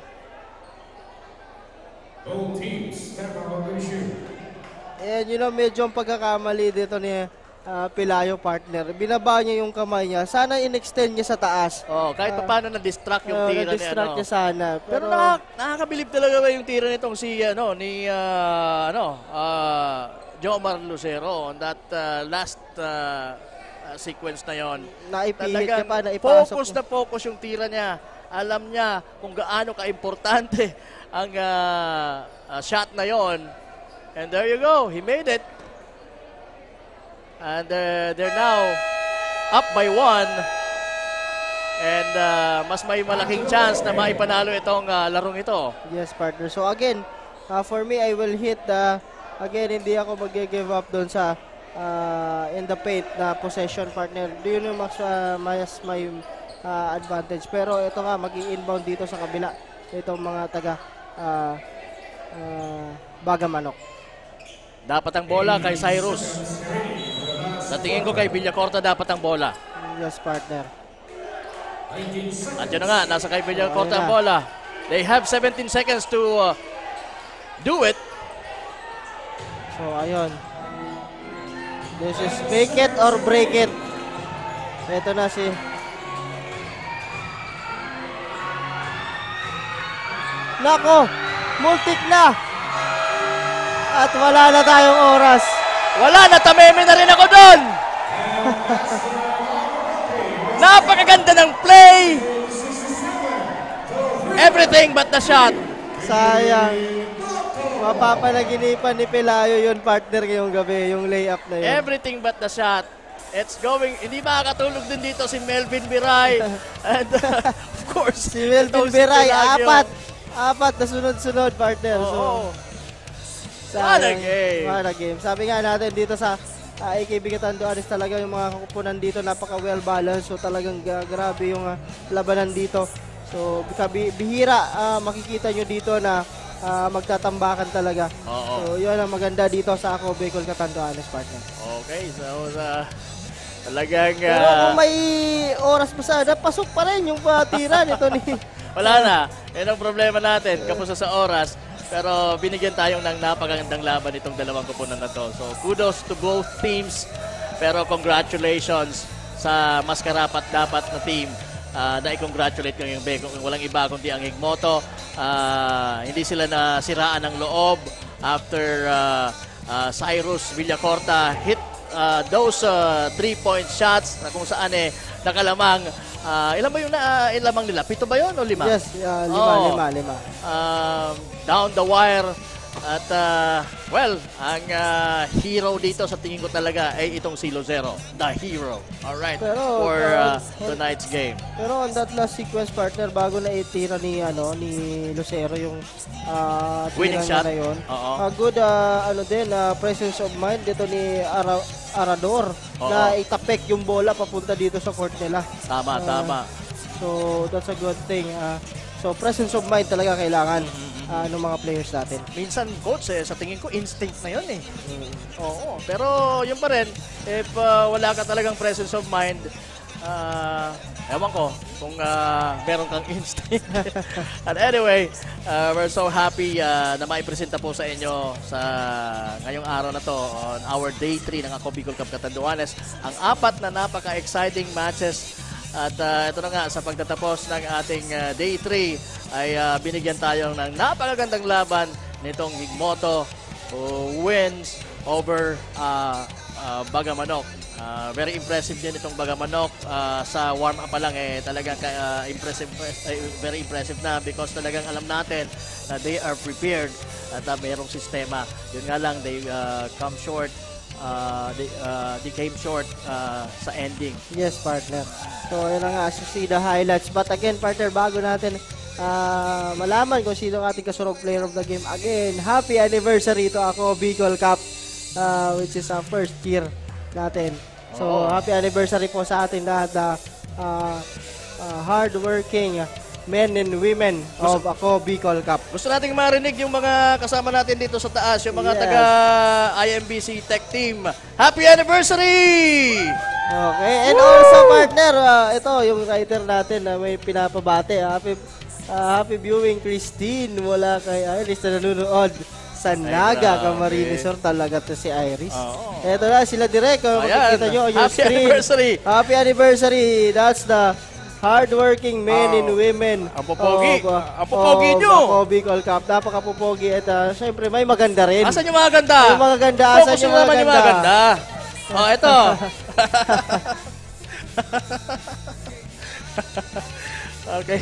And yun know, medyo ang pagkakamali dito ni Pilayo, partner. Binaba niya yung kamay niya. Sana in-extend niya sa taas.
Oh, kahit pa paano na-distract yung tira niya.
Na-distract niya sana.
Pero nakakabilib talaga ba yung tira nitong si Jomar Lucero on that last sequence na yon.
Naipilit niya pa, naipasok.
Focus yung tira niya. Alam niya kung gaano ka-importante ang shot na yon. And there you go. He made it. And they're now up by 1. And mas may malaking chance na maipanalo itong larong ito.
Yes, partner. So again, for me, I will hit again, hindi ako mag-give up doon sa in the paint na possession, partner. Do you know mas may advantage. Pero ito nga, mag-i-inbound dito sa kabila. Itong mga taga Bagamanok.
Dapat ang bola kay Cyrus. Sa tingin ko kay Villacorta dapat ang bola.
Yes, partner.
At yun na nga, nasa kay Villacorta ang bola. They have 17 seconds to do it.
So, ayun. This is make it or break it. Ito na si... Nako! Multik na! At wala na tayong oras.
Wala na, tameme na rin ako doon! Napakaganda ng play! Everything but the shot.
Sayang. Mapapanaginipan ni Pelayo yun, partner, ngayong gabi, yung layup na yun.
Everything but the shot. It's going, hindi makakatulog din dito si Melvin Biray. And of course,
si Melvin Biray, apat na sunod-sunod, partner.
Oo.
So,
what a game.
What a game. Sabi nga natin dito sa AKB Catanduanes, talaga yung mga kukupunan dito, napaka well balanced. So talagang grabe yung labanan dito. So bihira makikita nyo dito na magtatambakan talaga. So yun ang maganda dito sa Ako Bicol Catanduanes, partner.
Okay, so talagang...
Pero kung may oras pa sana, pasok pa rin yung tira nito ni...
Wala na. Yan ang problema natin. Kapusa sa oras. Pero binigyan tayong ng napakagandang laban itong dalawang kupunan na to. So kudos to both teams. Pero congratulations sa mas karapat-dapat na team na i-congratulate ko yung Beko. Walang iba kundi ang Higmoto. Hindi sila nasiraan ng loob after Cyrus Villacorta hit those 3-point shots na kung saan nakalamang. Ilan ba yung ilamang nila? 7 ba yun o 5?
Yes, 5.
Down the wire. At, well, ang hero dito sa tingin ko talaga ay itong si Lucero. The hero. Alright, for tonight's game.
Pero on that last sequence, partner, bago na itira ni Lucero yung
winning shot
na yun. Good presence of mind dito ni Arador na itapek yung bola papunta dito sa court nila.
Tama.
So, that's a good thing. So, presence of mind talaga kailangan ng mga players natin.
Minsan, coach, sa tingin ko, instinct na yun Oo. Pero, yun pa rin, if wala ka talagang presence of mind, ewan ko kung meron kang instinct. And anyway, we're so happy na maipresenta po sa inyo sa ngayong araw na to on our Day 3 ng Ako Bicol Cup Catanduanes. Ang 4 na napaka-exciting matches. At ito na nga, sa pagtatapos ng ating Day 3 ay binigyan tayo ng napakagandang laban nitong Higmoto who wins over Bagamanok. Very impressive din itong Bagamanok. Sa warm-up pa lang talagang very impressive na because talagang alam natin na they are prepared at mayroong sistema. Yun nga lang, they come short. They came short sa ending.
Yes, partner. So, yun na nga, see the highlights. But again, partner, bago natin malaman kung sino ang ating kasurog player of the game, again, happy anniversary to Ako Bicol Cup, which is our first year natin. So, happy anniversary po sa ating lahat na hard-working men and women of Ako Bicol Cup.
Gusto nating marinig yung mga kasama natin dito sa taas, yung mga taga IMBC Tech Team. Happy anniversary!
Okay, and also partner, ito yung writer natin na may pinapabate. Happy viewing, Christine, mula kay Iris na nanonood sa Naga, Camarines Sur. Talaga to si Iris. Ito na sila direct. Makikita nyo on your screen.
Anniversary!
Happy anniversary! That's the hardworking men and women
ang popogi nyo!
Ako Bicol Cup. Napaka-popogi. At syempre may maganda rin.
Asan yung mga ganda?
Yung mga ganda. Asan yung mga ganda?
Ito. Okay.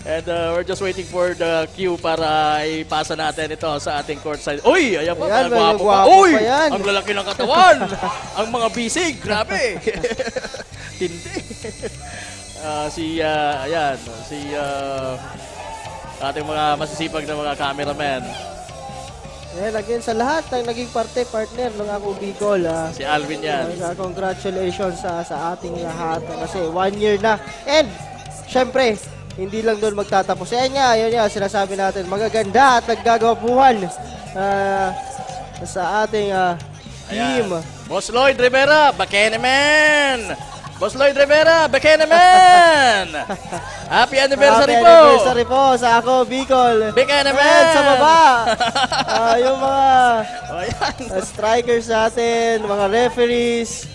And we're just waiting for the cue para ipasa natin ito sa ating courtside. Uy! Ayan pa.
Ayan,
gwapo pa. Uy! Ang lalaki ng katawan. Ang mga bisig. Grabe. Hindi. Ating mga masisipag na mga cameraman.
Yan, again, sa lahat ng naging partner ng Ako Bicol.
Si Alvin yan.
Congratulations sa ating lahat. Kasi 1 year na. And, syempre, hindi lang doon magtatapos. Yan nga, sinasabi natin, magaganda at naggagawapuhan sa ating team.
Boss Lloyd Rivera, Bakeneman! Boss Lloyd Rivera, Bakeneman! Happy anniversary po!
Happy anniversary po sa Ako Bicol.
Bakeneman!
And sa baba, yung mga strikers natin, mga referees.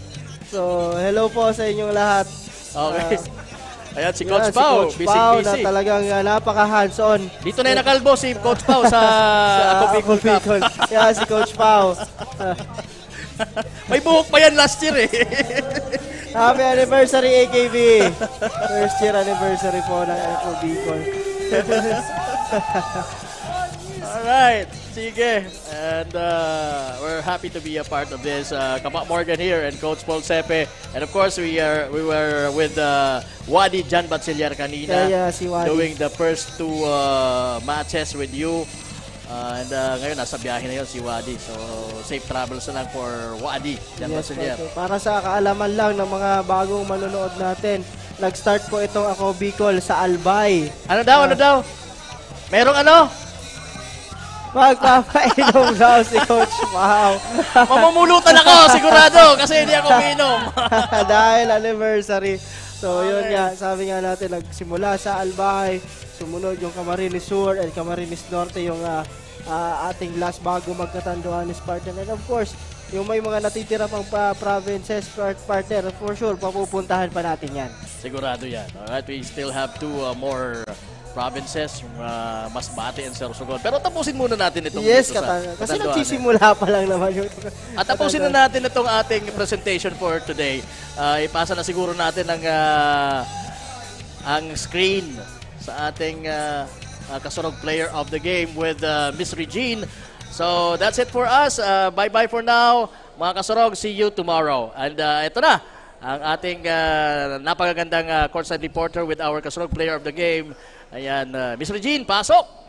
So, hello po sa inyong lahat.
Okay. Ayan si Coach Pao,
si Coach Pao na
busy.
talagang napaka-hands-on.
Dito na yung nakalbo si Coach Pao sa Ako Bicol Cup.
Yeah, si Coach Pao.
May buhok pa yan last year eh.
Happy anniversary, AKB! First year anniversary po ng Ako Bicol.
Alright, sige. And we're happy to be a part of this. Kapa Morgan here and Coach Paul Sepe. And of course, we were with Wadi Jan Batsillar kanina.
Si Wadi.
Doing the first two matches with you. And ngayon, nasa biyahe na yun si Wadi. So, safe travels na lang for Wadi Jan Batsillar.
Okay. Para sa kaalaman lang ng mga bagong manonood natin, nag-start po itong Ako Bicol sa Albay.
Ano daw? Merong ano?
Magpapainom daw si Coach Pao.
Mamumulutan ako, sigurado, kasi hindi ako minom.
Dahil anniversary. So, yun nga, sabi nga natin, nagsimula sa Albay, sumunod yung Camarines Sur and Camarines Norte, yung ating last bago magkatanduanes partner. And of course, yung may mga natitira pang provinces partner, for sure, papupuntahan pa natin yan.
Sigurado yan. Alright, we still have two more provinces, Masbate and Sorsogon. Pero tapusin muna natin itong
yes,
dito sa
kasi nagsisimula pa lang naman yung
at tapusin na natin itong ating presentation for today. Ipasa na siguro natin ang screen sa ating kasurog player of the game with Miss Regine. So that's it for us. Bye-bye for now. Mga kasurog, see you tomorrow. And ito na ang ating napakagandang courtside reporter with our kasurog player of the game. Ayan, Miss Regine, pasok!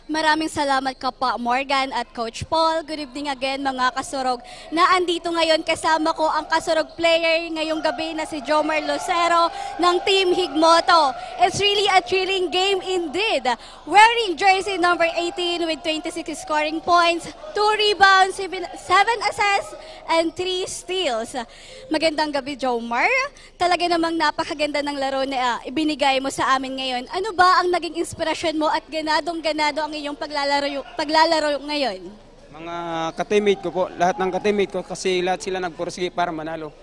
Maraming salamat Kapa Morgan at Coach Paul. Good evening again mga kasurog na andito ngayon kasama ko ang kasurog player ngayong gabi na si Jomar Lucero ng Team Higmoto. It's really a thrilling game indeed. Wearing jersey number 18 with 26 scoring points, 2 rebounds, 7 assists, and 3 steals. Magandang gabi Jomar. Talaga namang napakaganda ng laro na ibinigay mo sa amin ngayon. Ano ba ang naging inspirasyon mo at ganadong-ganado ang iyong paglalaro ngayon?
Mga ka-teammate ko po, lahat ng ka-teammate ko kasi lahat sila nagpursige para manalo.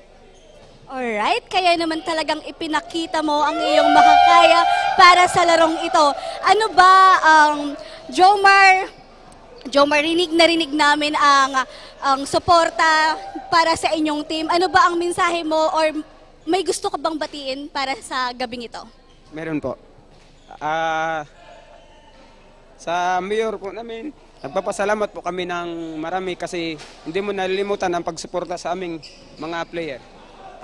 Alright, kaya naman talagang ipinakita mo ang iyong makakaya para sa larong ito. Ano ba ang Jomar, rinig namin ang suporta para sa inyong team. Ano ba ang mensahe mo or may gusto ka bang batiin para sa gabing ito?
Meron po. Sa mayor po namin, nagpapasalamat po kami ng marami kasi hindi mo nalilimutan ang pagsuporta sa aming mga player.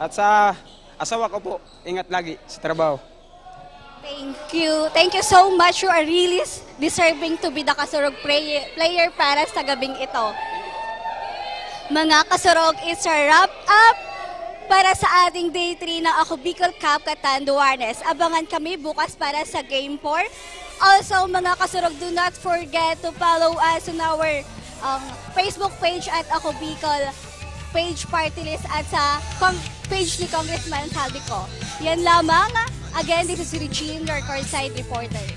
At sa asawa ko po, ingat lagi sa trabaho.
Thank you. Thank you so much. You are really deserving to be the kasurog player para sa gabing ito. Mga kasurog, it's a wrap up para sa ating Day 3 ng Ako Bicol Cup Catanduanes. Abangan kami bukas para sa Game 4. Also, mga kasurog, do not forget to follow us on our Facebook page at Ako Bicol page party list at sa page ni Congressman Saldico. Yan lamang. Again, this is Regine, your courtside reporter.